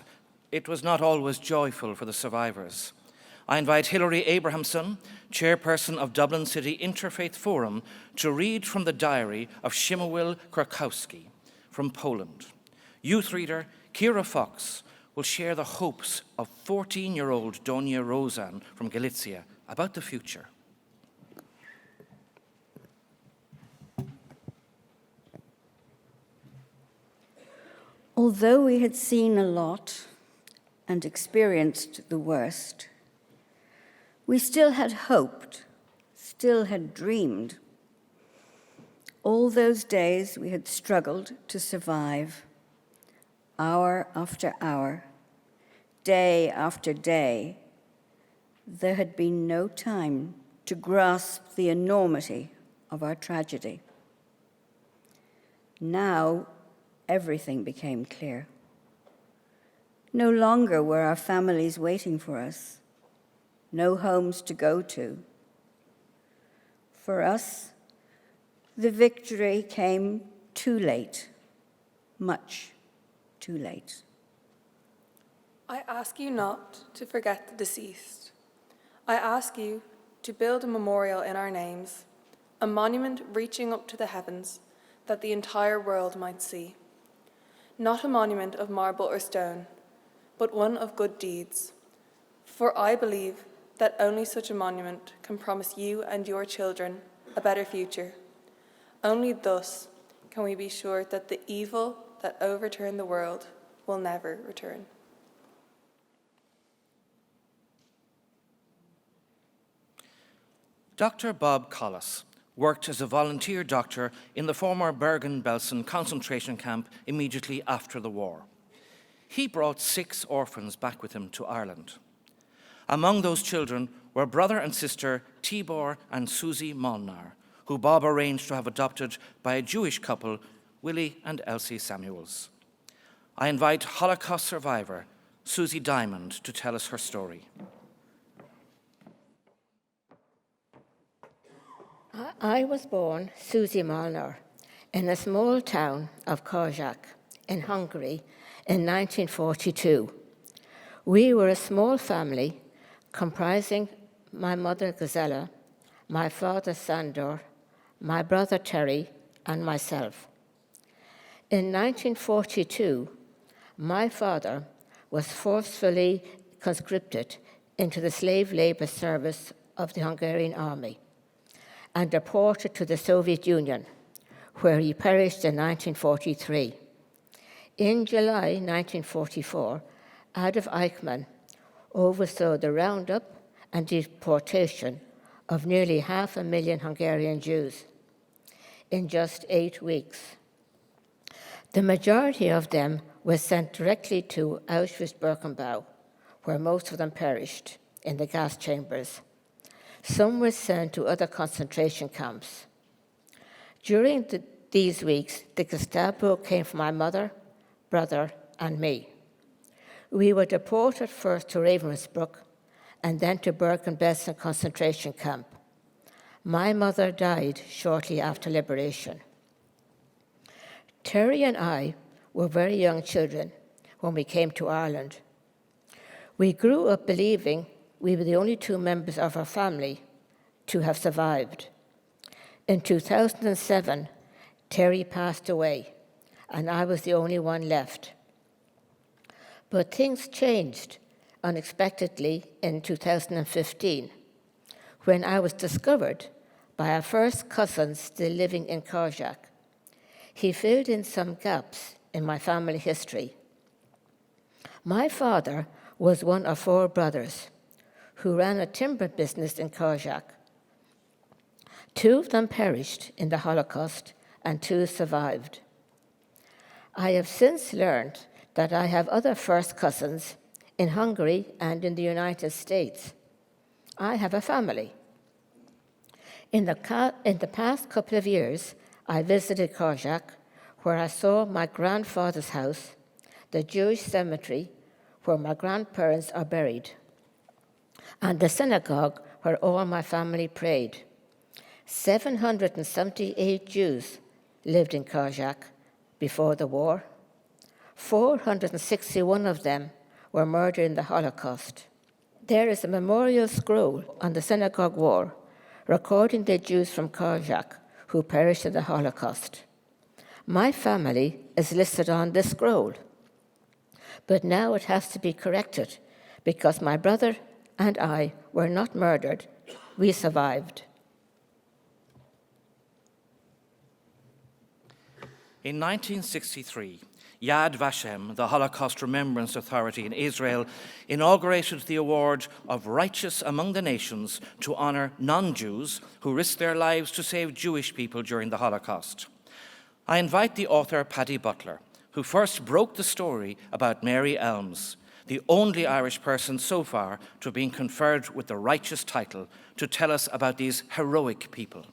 it was not always joyful for the survivors. I invite Hilary Abrahamson, chairperson of Dublin City Interfaith Forum, to read from the diary of Szymowil Krakowski from Poland. Youth reader Kira Fox will share the hopes of 14-year-old Donia Rozan from Galicia about the future. Although we had seen a lot and experienced the worst, we still had hoped, still had dreamed. All those days we had struggled to survive, hour after hour, day after day. There had been no time to grasp the enormity of our tragedy. Now, everything became clear. No longer were our families waiting for us, no homes to go to. For us, the victory came too late, much too late. I ask you not to forget the deceased. I ask you to build a memorial in our names, a monument reaching up to the heavens that the entire world might see. Not a monument of marble or stone, but one of good deeds. For I believe that only such a monument can promise you and your children a better future. Only thus can we be sure that the evil that overturned the world will never return. Dr. Bob Callas worked as a volunteer doctor in the former Bergen-Belsen concentration camp immediately after the war. He brought 6 orphans back with him to Ireland. Among those children were brother and sister Tibor and Susie Molnar, who Bob arranged to have adopted by a Jewish couple, Willie and Elsie Samuels. I invite Holocaust survivor Susie Diamond to tell us her story. I was born Susie Molnar in a small town of Kozak in Hungary in 1942. We were a small family comprising my mother Gazella, my father Sandor, my brother Terry, and myself. In 1942, my father was forcefully conscripted into the slave labor service of the Hungarian army and deported to the Soviet Union, where he perished in 1943. In July 1944, Adolf Eichmann oversaw the roundup and deportation of nearly 500,000 Hungarian Jews in just 8 weeks. The majority of them were sent directly to Auschwitz-Birkenau, where most of them perished in the gas chambers. Some were sent to other concentration camps. During these weeks, the Gestapo came for my mother, brother, and me. We were deported first to Ravensbrück and then to Bergen-Belsen concentration camp. My mother died shortly after liberation. Terry and I were very young children when we came to Ireland. We grew up believing we were the only 2 members of our family to have survived. In 2007, Terry passed away, and I was the only one left. But things changed unexpectedly in 2015, when I was discovered by our first cousin still living in Kozak. He filled in some gaps in my family history. My father was one of 4 brothers who ran a timber business in Kozak. 2 of them perished in the Holocaust and 2 survived. I have since learned that I have other first cousins in Hungary and in the United States. I have a family. In the past couple of years, I visited Kozak, where I saw my grandfather's house, the Jewish cemetery where my grandparents are buried, and the synagogue where all my family prayed. 778 Jews lived in Kozak before the war. 461 of them were murdered in the Holocaust. There is a memorial scroll on the synagogue wall recording the Jews from Kozak who perished in the Holocaust. My family is listed on this scroll, but now it has to be corrected because my brother and I were not murdered. We survived. In 1963, Yad Vashem, the Holocaust Remembrance Authority in Israel, inaugurated the award of Righteous Among the Nations to honor non-Jews who risked their lives to save Jewish people during the Holocaust. I invite the author Paddy Butler, who first broke the story about Mary Elms, the only Irish person so far to have been conferred with the righteous title, to tell us about these heroic people.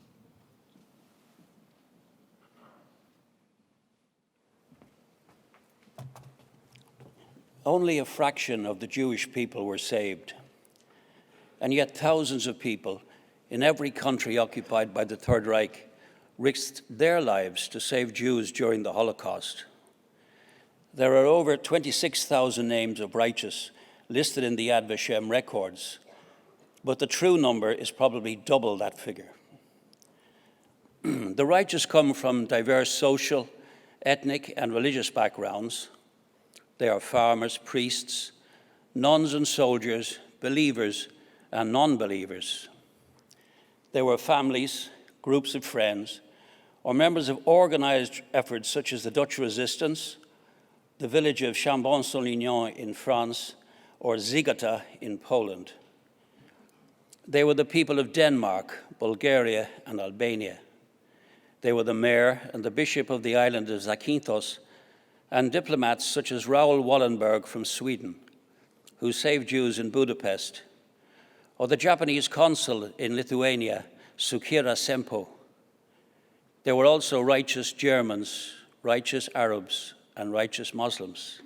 Only a fraction of the Jewish people were saved, and yet thousands of people in every country occupied by the Third Reich risked their lives to save Jews during the Holocaust. There are over 26,000 names of righteous listed in the Yad Vashem records, but the true number is probably double that figure. The righteous come from diverse social, ethnic, and religious backgrounds. They are farmers, priests, nuns and soldiers, believers and non-believers. They were families, groups of friends, or members of organized efforts such as the Dutch resistance, the village of Chambon-Saint-Lignon in France, or Zigota in Poland. They were the people of Denmark, Bulgaria, and Albania. They were the mayor and the bishop of the island of Zakynthos, and diplomats such as Raoul Wallenberg from Sweden, who saved Jews in Budapest, or the Japanese consul in Lithuania, Sukira Sempo. There were also righteous Germans, righteous Arabs, and righteous Muslims.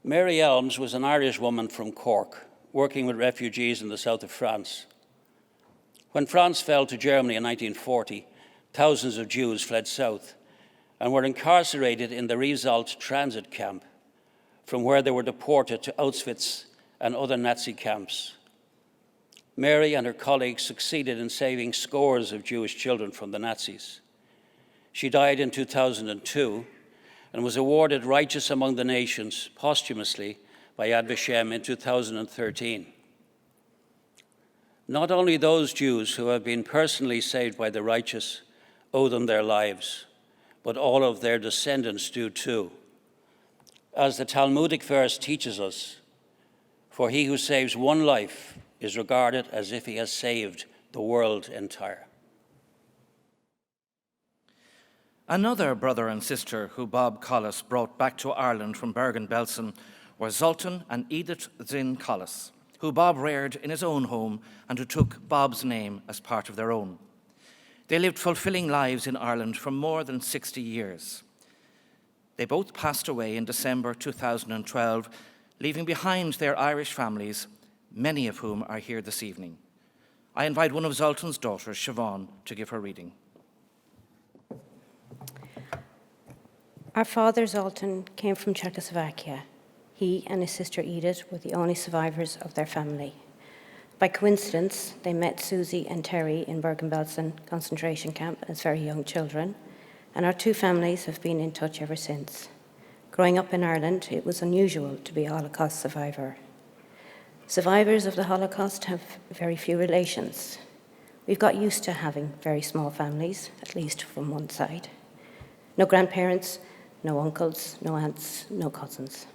Mary Elms was an Irish woman from Cork, working with refugees in the south of France. When France fell to Germany in 1940, thousands of Jews fled south and were incarcerated in the Riesalt transit camp, from where they were deported to Auschwitz and other Nazi camps. Mary and her colleagues succeeded in saving scores of Jewish children from the Nazis. She died in 2002 and was awarded Righteous Among the Nations posthumously by Yad Vashem in 2013. Not only those Jews who have been personally saved by the righteous owe them their lives, but all of their descendants do too. As the Talmudic verse teaches us, for he who saves one life is regarded as if he has saved the world entire. Another brother and sister who Bob Callas brought back to Ireland from Bergen-Belsen were Zoltan and Edith Zinn Callas, who Bob reared in his own home and who took Bob's name as part of their own. They lived fulfilling lives in Ireland for more than 60 years. They both passed away in December 2012, leaving behind their Irish families, many of whom are here this evening. I invite one of Zoltan's daughters, Siobhan, to give her reading. Our father, Zoltan, came from Czechoslovakia. He and his sister Edith were the only survivors of their family. By coincidence, they met Susie and Terry in Bergen-Belsen concentration camp as very young children, and our two families have been in touch ever since. Growing up in Ireland, it was unusual to be a Holocaust survivor. Survivors of the Holocaust have very few relations. We've got used to having very small families, at least from one side. No grandparents, no uncles, no aunts, no cousins.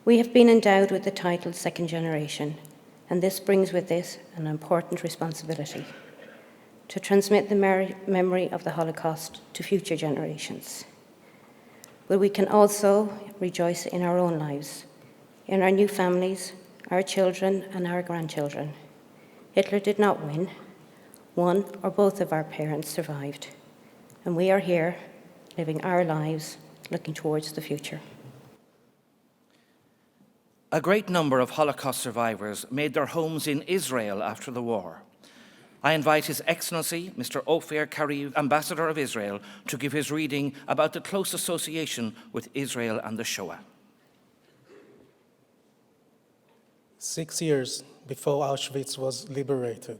We have been endowed with the title second generation, and this brings with it an important responsibility to transmit the memory of the Holocaust to future generations. But we can also rejoice in our own lives, in our new families, our children and our grandchildren. Hitler did not win. One or both of our parents survived, and we are here living our lives, looking towards the future. A great number of Holocaust survivors made their homes in Israel after the war. I invite His Excellency, Mr. Ofer Kariv, Ambassador of Israel, to give his reading about the close association with Israel and the Shoah. 6 years before Auschwitz was liberated,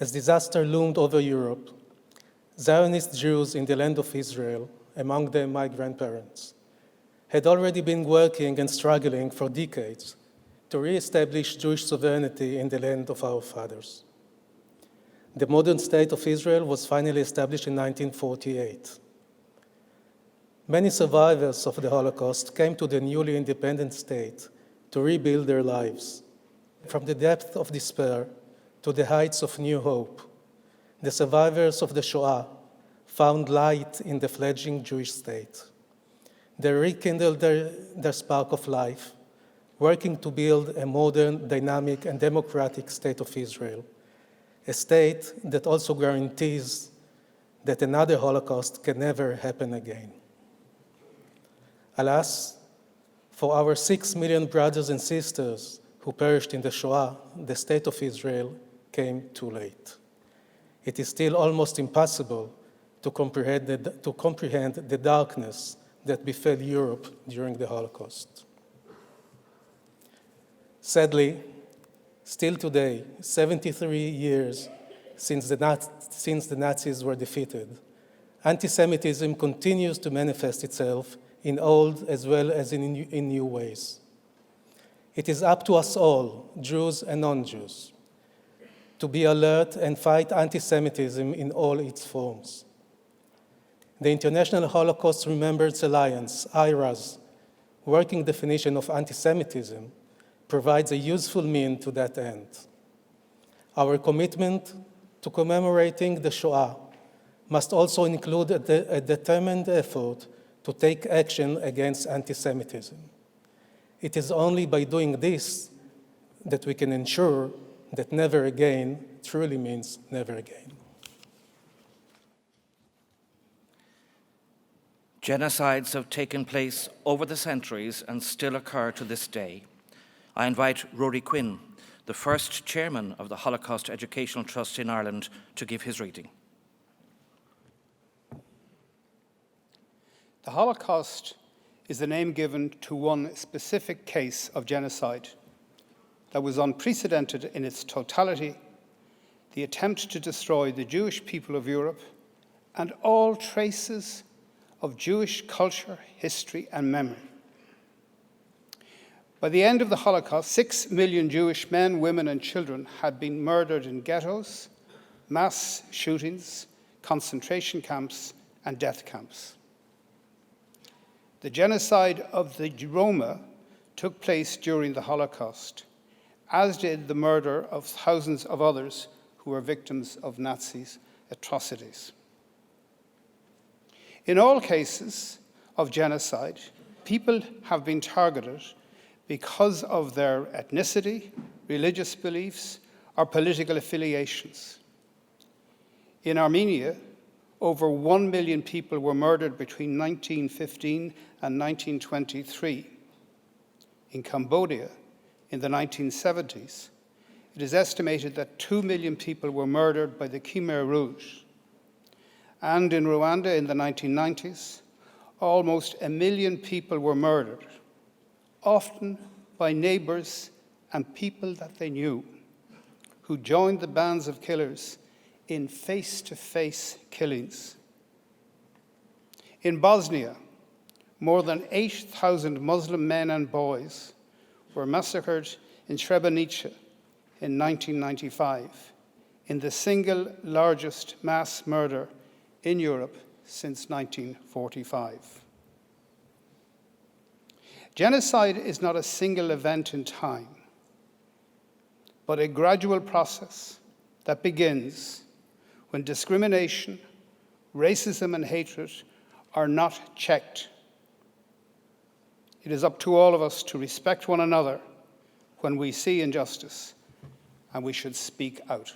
as disaster loomed over Europe, Zionist Jews in the land of Israel, among them my grandparents, had already been working and struggling for decades to re-establish Jewish sovereignty in the land of our fathers. The modern state of Israel was finally established in 1948. Many survivors of the Holocaust came to the newly independent state to rebuild their lives. From the depth of despair to the heights of new hope, the survivors of the Shoah found light in the fledgling Jewish state. They rekindled their spark of life, working to build a modern, dynamic, and democratic state of Israel, a state that also guarantees that another Holocaust can never happen again. Alas, for our 6 million brothers and sisters who perished in the Shoah, the state of Israel came too late. It is still almost impossible to comprehend the darkness that befell Europe during the Holocaust. Sadly, still today, 73 years since the Nazis were defeated, anti-Semitism continues to manifest itself in old as well as in new ways. It is up to us all, Jews and non-Jews, to be alert and fight anti-Semitism in all its forms. The International Holocaust Remembrance Alliance, IHRA's, working definition of anti-Semitism provides a useful means to that end. Our commitment to commemorating the Shoah must also include a determined effort to take action against anti-Semitism. It is only by doing this that we can ensure that never again truly means never again. Genocides have taken place over the centuries and still occur to this day. I invite Rory Quinn, the first chairman of the Holocaust Educational Trust in Ireland, to give his reading. The Holocaust is the name given to one specific case of genocide that was unprecedented in its totality, the attempt to destroy the Jewish people of Europe and all traces of Jewish culture, history, and memory. By the end of the Holocaust, 6 million Jewish men, women, and children had been murdered in ghettos, mass shootings, concentration camps, and death camps. The genocide of the Roma took place during the Holocaust, as did the murder of thousands of others who were victims of Nazis' atrocities. In all cases of genocide, people have been targeted because of their ethnicity, religious beliefs, or political affiliations. In Armenia, over 1 million people were murdered between 1915 and 1923. In Cambodia, in the 1970s, it is estimated that 2 million people were murdered by the Khmer Rouge. And in Rwanda in the 1990s, almost 1 million people were murdered, often by neighbors and people that they knew, who joined the bands of killers in face-to-face killings. In Bosnia, more than 8,000 Muslim men and boys were massacred in Srebrenica in 1995, in the single largest mass murder in Europe since 1945. Genocide is not a single event in time, but a gradual process that begins when discrimination, racism, and hatred are not checked. It is up to all of us to respect one another when we see injustice, and we should speak out.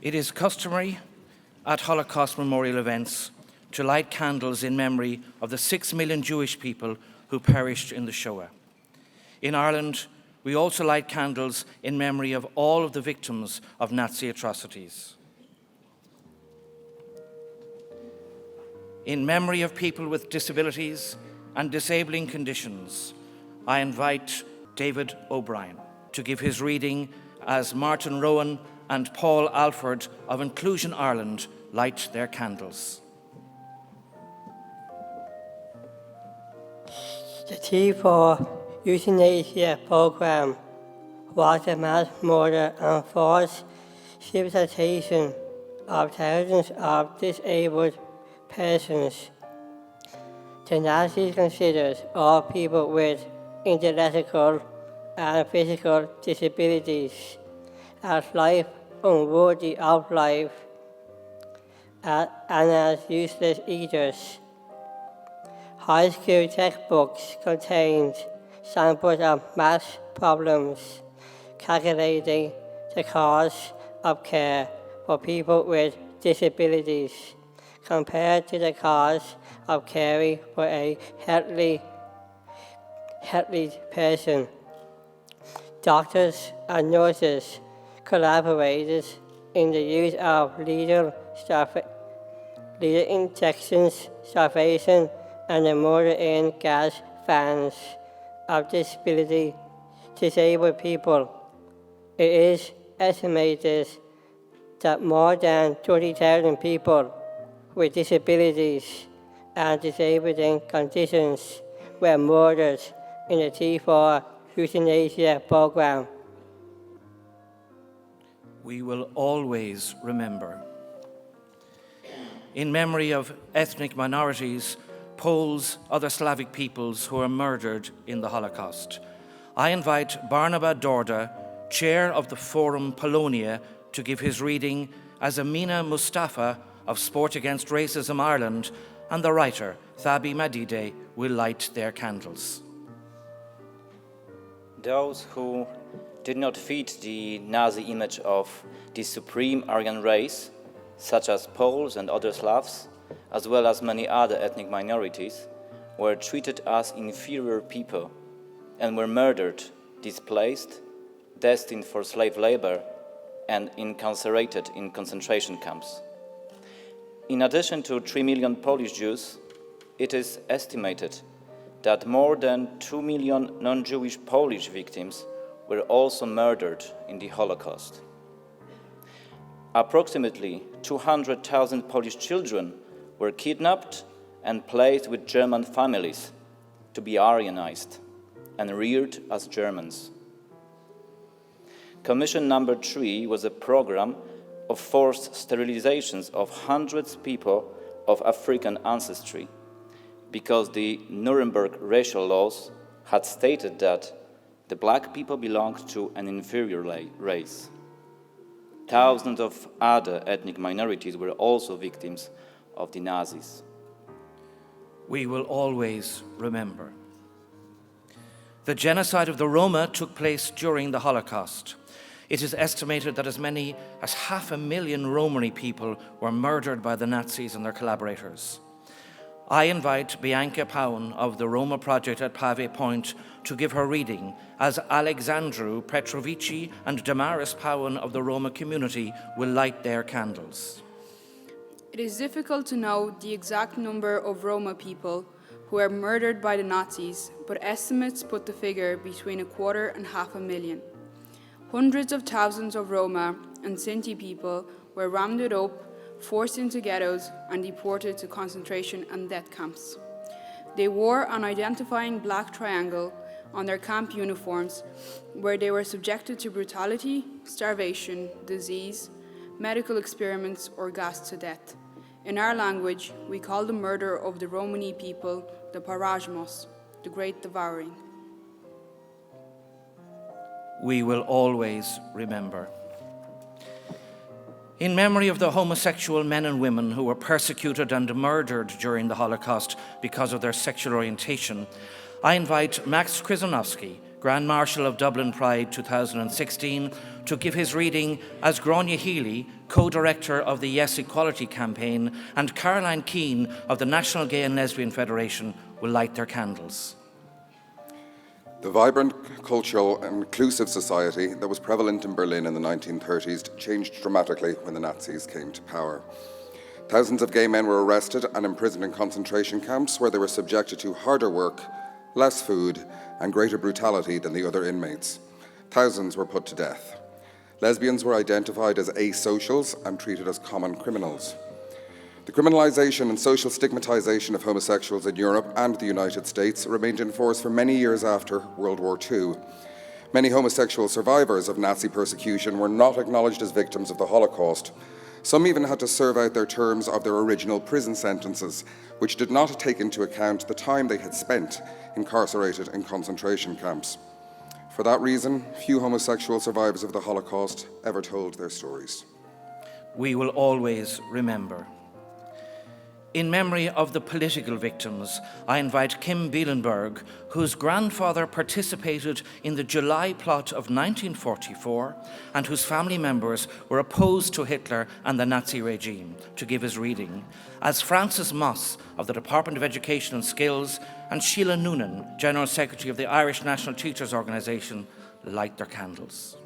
It is customary at Holocaust Memorial events to light candles in memory of the 6 million Jewish people who perished in the Shoah. In Ireland, we also light candles in memory of all of the victims of Nazi atrocities. In memory of people with disabilities and disabling conditions, I invite David O'Brien to give his reading as Martin Rowan and Paul Alford of Inclusion Ireland light their candles. The T4 Euthanasia Program was a mass murder and forced sterilization of thousands of disabled persons. The Nazis considered all people with intellectual and physical disabilities as life unworthy of life and as useless eaters. High school textbooks contained samples of math problems calculating the cost of care for people with disabilities compared to the cost of caring for a healthy person. Doctors and nurses collaborated in the use of lethal injections, starvation, and the murder-in gas fans of disabled people. It is estimated that more than 30,000 people with disabilities and disabling conditions were murdered in the T4 Euthanasia Program. We will always remember. In memory of ethnic minorities, Poles, other Slavic peoples who were murdered in the Holocaust, I invite Barnaba Dorda, chair of the Forum Polonia, to give his reading as Amina Mustafa of Sport Against Racism Ireland and the writer Thabi Madide will light their candles. Those who did not fit the Nazi image of the supreme Aryan race, such as Poles and other Slavs, as well as many other ethnic minorities, were treated as inferior people and were murdered, displaced, destined for slave labor, and incarcerated in concentration camps. In addition to 3 million Polish Jews, it is estimated that more than 2 million non-Jewish Polish victims were also murdered in the Holocaust. Approximately 200,000 Polish children were kidnapped and placed with German families to be Aryanized and reared as Germans. Commission number 3 was a program of forced sterilizations of hundreds of people of African ancestry, because the Nuremberg racial laws had stated that the black people belonged to an inferior race. Thousands of other ethnic minorities were also victims of the Nazis. We will always remember. The genocide of the Roma took place during the Holocaust. It is estimated that as many as 500,000 Romani people were murdered by the Nazis and their collaborators. I invite Bianca Powen of the Roma Project at Pave Point to give her reading as Alexandru Petrovici and Damaris Powen of the Roma community will light their candles. It is difficult to know the exact number of Roma people who were murdered by the Nazis, but estimates put the figure between 250,000 and 500,000. Hundreds of thousands of Roma and Sinti people were rounded up, forced into ghettos, and deported to concentration and death camps. They wore an identifying black triangle on their camp uniforms, where they were subjected to brutality, starvation, disease, medical experiments, or gassed to death. In our language, we call the murder of the Romani people the parajmos, the Great Devouring. We will always remember. In memory of the homosexual men and women who were persecuted and murdered during the Holocaust because of their sexual orientation, I invite Max Krzyzanowski, Grand Marshal of Dublin Pride 2016, to give his reading as Gráinne Healy, co-director of the Yes Equality campaign, and Caroline Keane of the National Gay and Lesbian Federation will light their candles. The vibrant, cultural and inclusive society that was prevalent in Berlin in the 1930s changed dramatically when the Nazis came to power. Thousands of gay men were arrested and imprisoned in concentration camps where they were subjected to harder work, less food, and greater brutality than the other inmates. Thousands were put to death. Lesbians were identified as asocials and treated as common criminals. The criminalization and social stigmatization of homosexuals in Europe and the United States remained in force for many years after World War II. Many homosexual survivors of Nazi persecution were not acknowledged as victims of the Holocaust. Some even had to serve out their terms of their original prison sentences, which did not take into account the time they had spent incarcerated in concentration camps. For that reason, few homosexual survivors of the Holocaust ever told their stories. We will always remember. In memory of the political victims, I invite Kim Bielenberg, whose grandfather participated in the July plot of 1944 and whose family members were opposed to Hitler and the Nazi regime, to give his reading, as Francis Moss of the Department of Education and Skills and Sheila Noonan, General Secretary of the Irish National Teachers Organisation, light their candles.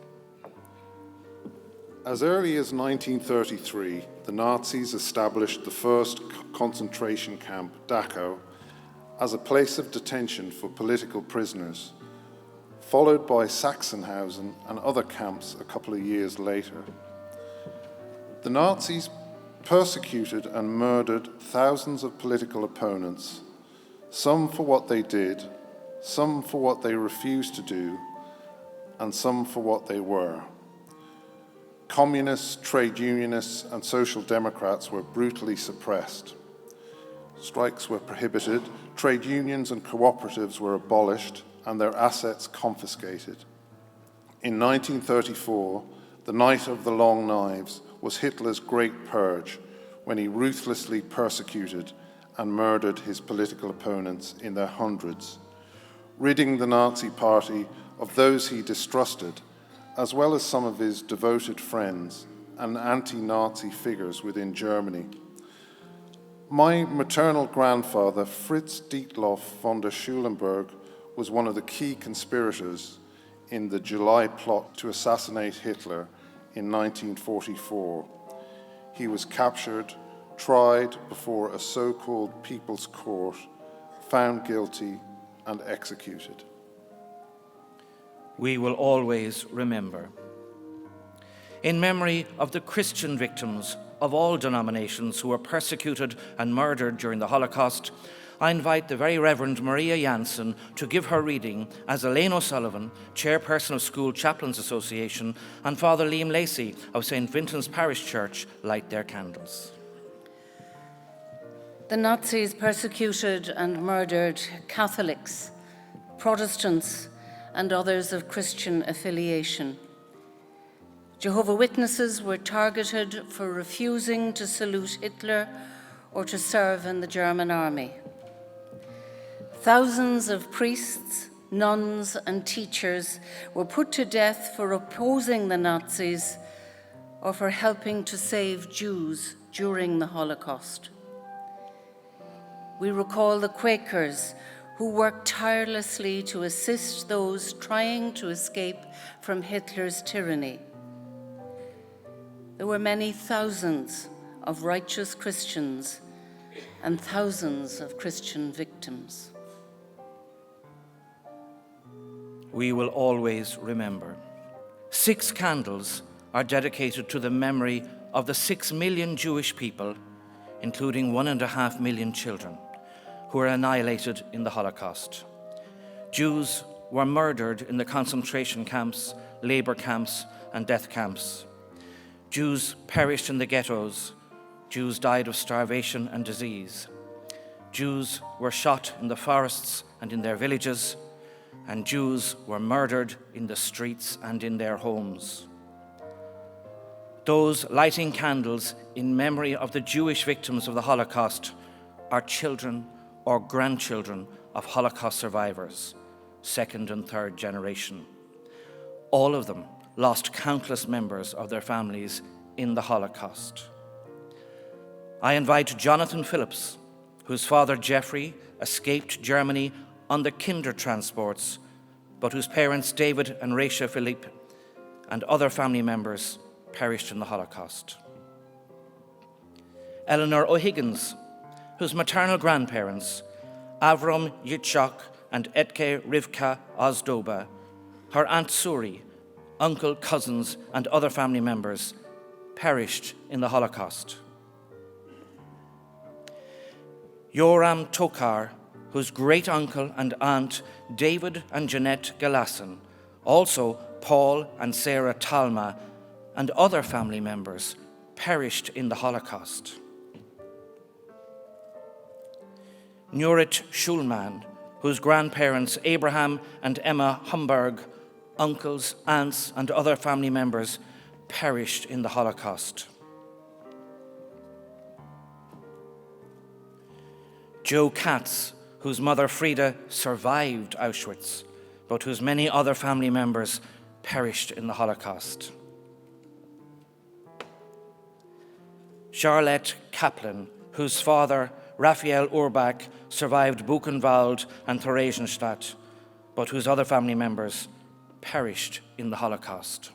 As early as 1933, the Nazis established the first concentration camp, Dachau, as a place of detention for political prisoners, followed by Sachsenhausen and other camps a couple of years later. The Nazis persecuted and murdered thousands of political opponents, some for what they did, some for what they refused to do, and some for what they were. Communists, trade unionists, and social democrats were brutally suppressed. Strikes were prohibited, trade unions and cooperatives were abolished, and their assets confiscated. In 1934, the Night of the Long Knives was Hitler's great purge, when he ruthlessly persecuted and murdered his political opponents in their hundreds, ridding the Nazi Party of those he distrusted, as well as some of his devoted friends and anti-Nazi figures within Germany. My maternal grandfather, Fritz Dietloff von der Schulenburg, was one of the key conspirators in the July plot to assassinate Hitler in 1944. He was captured, tried before a so-called People's Court, found guilty, and executed. We will always remember. In memory of the Christian victims of all denominations who were persecuted and murdered during the Holocaust, I invite the Very Reverend Maria Jansen to give her reading as Elaine O'Sullivan, Chairperson of School Chaplains Association, and Father Liam Lacey of St. Vincent's Parish Church light their candles. The Nazis persecuted and murdered Catholics, Protestants, and others of Christian affiliation. Jehovah's Witnesses were targeted for refusing to salute Hitler or to serve in the German army. Thousands of priests, nuns, and teachers were put to death for opposing the Nazis or for helping to save Jews during the Holocaust. We recall the Quakers who worked tirelessly to assist those trying to escape from Hitler's tyranny. There were many thousands of righteous Christians and thousands of Christian victims. We will always remember. 6 candles are dedicated to the memory of the 6 million Jewish people, including 1.5 million children, who were annihilated in the Holocaust. Jews were murdered in the concentration camps, labor camps, and death camps. Jews perished in the ghettos. Jews died of starvation and disease. Jews were shot in the forests and in their villages, and Jews were murdered in the streets and in their homes. Those lighting candles in memory of the Jewish victims of the Holocaust are children or grandchildren of Holocaust survivors, 2nd and 3rd generation. All of them lost countless members of their families in the Holocaust. I invite Jonathan Phillips, whose father Jeffrey escaped Germany on the Kinder transports, but whose parents David and Raisha Philippe and other family members perished in the Holocaust. Eleanor O'Higgins, whose maternal grandparents, Avram Yitzchak and Etke Rivka Ozdoba, her Aunt Suri, uncle, cousins, and other family members perished in the Holocaust. Yoram Tokar, whose great-uncle and aunt, David and Jeanette Galassin, also Paul and Sarah Talma, and other family members perished in the Holocaust. Nurit Schulman, whose grandparents, Abraham and Emma Humberg, uncles, aunts, and other family members perished in the Holocaust. Joe Katz, whose mother Frida survived Auschwitz, but whose many other family members perished in the Holocaust. Charlotte Kaplan, whose father, Raphael Urbach, survived Buchenwald and Theresienstadt, but whose other family members perished in the Holocaust.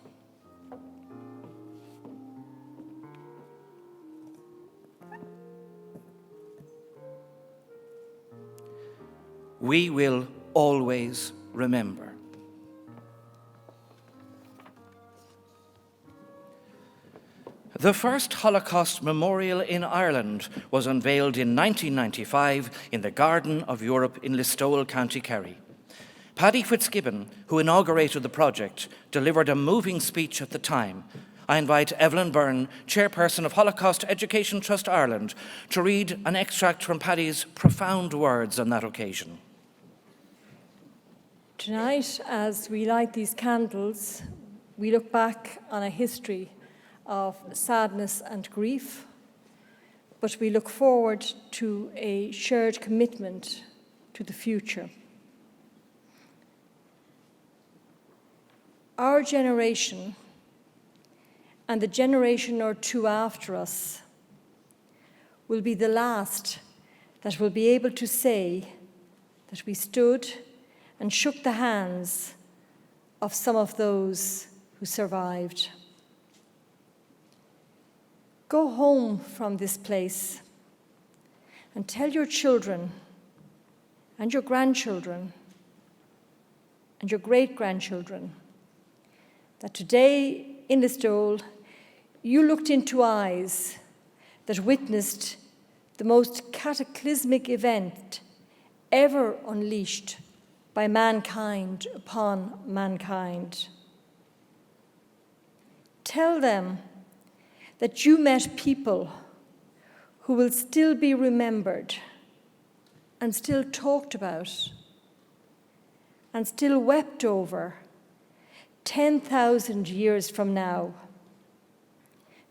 We will always remember. The first Holocaust Memorial in Ireland was unveiled in 1995 in the Garden of Europe in Listowel, County Kerry. Paddy Fitzgibbon, who inaugurated the project, delivered a moving speech at the time. I invite Evelyn Byrne, chairperson of Holocaust Education Trust Ireland, to read an extract from Paddy's profound words on that occasion. Tonight, as we light these candles, we look back on a history of sadness and grief, but we look forward to a shared commitment to the future. Our generation and the generation or two after us will be the last that will be able to say that we stood and shook the hands of some of those who survived. Go home from this place and tell your children and your grandchildren and your great-grandchildren that today in Listowel you looked into eyes that witnessed the most cataclysmic event ever unleashed by mankind upon mankind. Tell them that you met people who will still be remembered and still talked about and still wept over 10,000 years from now.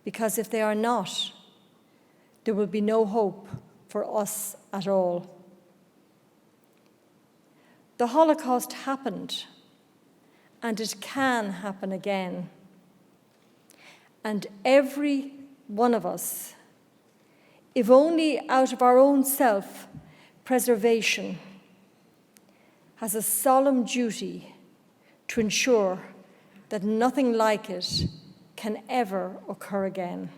Because if they are not, there will be no hope for us at all. The Holocaust happened, and it can happen again. And every one of us, if only out of our own self-preservation, has a solemn duty to ensure that nothing like it can ever occur again.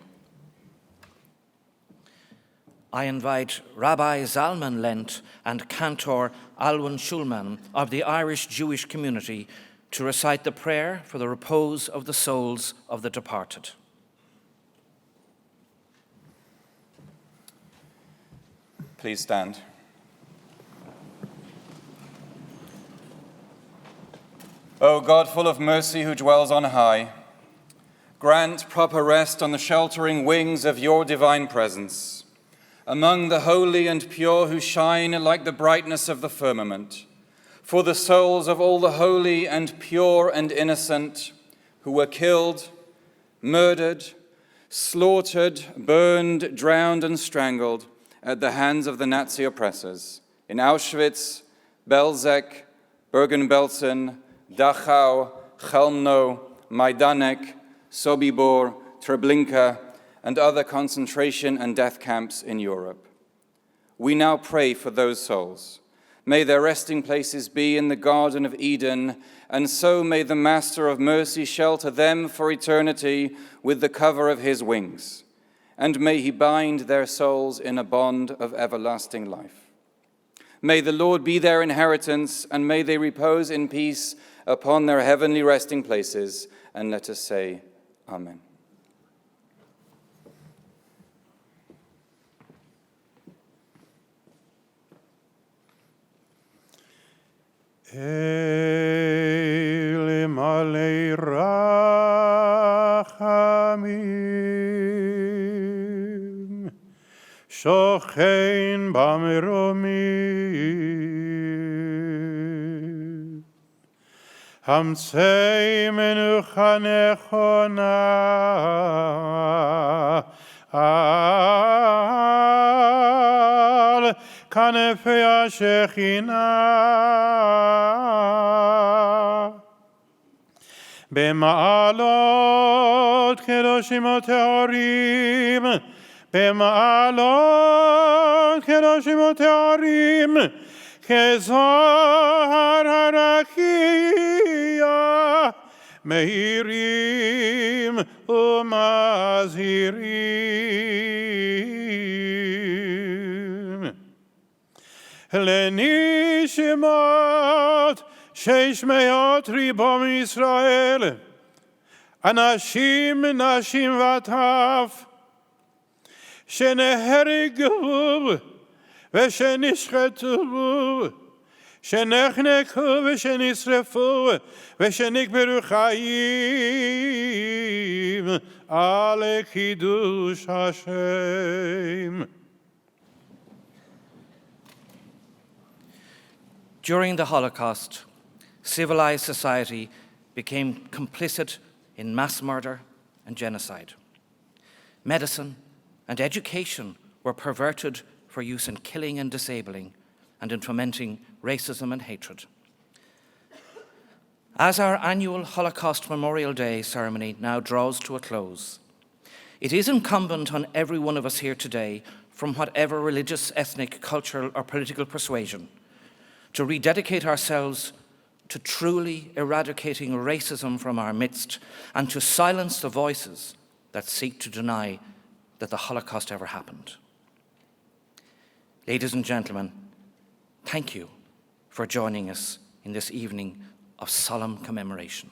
I invite Rabbi Zalman Lent and Cantor Alwyn Schulman of the Irish Jewish community to recite the prayer for the repose of the souls of the departed. Please stand. O God, full of mercy, who dwells on high, grant proper rest on the sheltering wings of your divine presence, among the holy and pure who shine like the brightness of the firmament, for the souls of all the holy and pure and innocent who were killed, murdered, slaughtered, burned, drowned, and strangled at the hands of the Nazi oppressors in Auschwitz, Belzec, Bergen-Belsen, Dachau, Chelmno, Majdanek, Sobibor, Treblinka, and other concentration and death camps in Europe. We now pray for those souls. May their resting places be in the Garden of Eden, and so may the Master of Mercy shelter them for eternity with the cover of his wings. and may he bind their souls in a bond of everlasting life. May the Lord be their inheritance, and may they repose in peace upon their heavenly resting places. And let us say, Amen. Elim alei rachamim, shochein b'meromim, hamtzei menucha nechona al kanefei השכינה. במעלות קדושים וטהורים, במעלות קדושים וטהורים, כזוהר הרקיע, מהירים ומזהירים. לנשמות 600 ריבו מישראל, אנשים, נשים וטף, שנהרגו ושנשחטו, שנחנקו ושנשרפו ושנקברו חיים על קידוש השם. During the Holocaust, civilized society became complicit in mass murder and genocide. Medicine and education were perverted for use in killing and disabling and in fomenting racism and hatred. As our annual Holocaust Memorial Day ceremony now draws to a close, it is incumbent on every one of us here today, from whatever religious, ethnic, cultural, or political persuasion, to rededicate ourselves to truly eradicating racism from our midst and to silence the voices that seek to deny that the Holocaust ever happened. Ladies and gentlemen, thank you for joining us in this evening of solemn commemoration.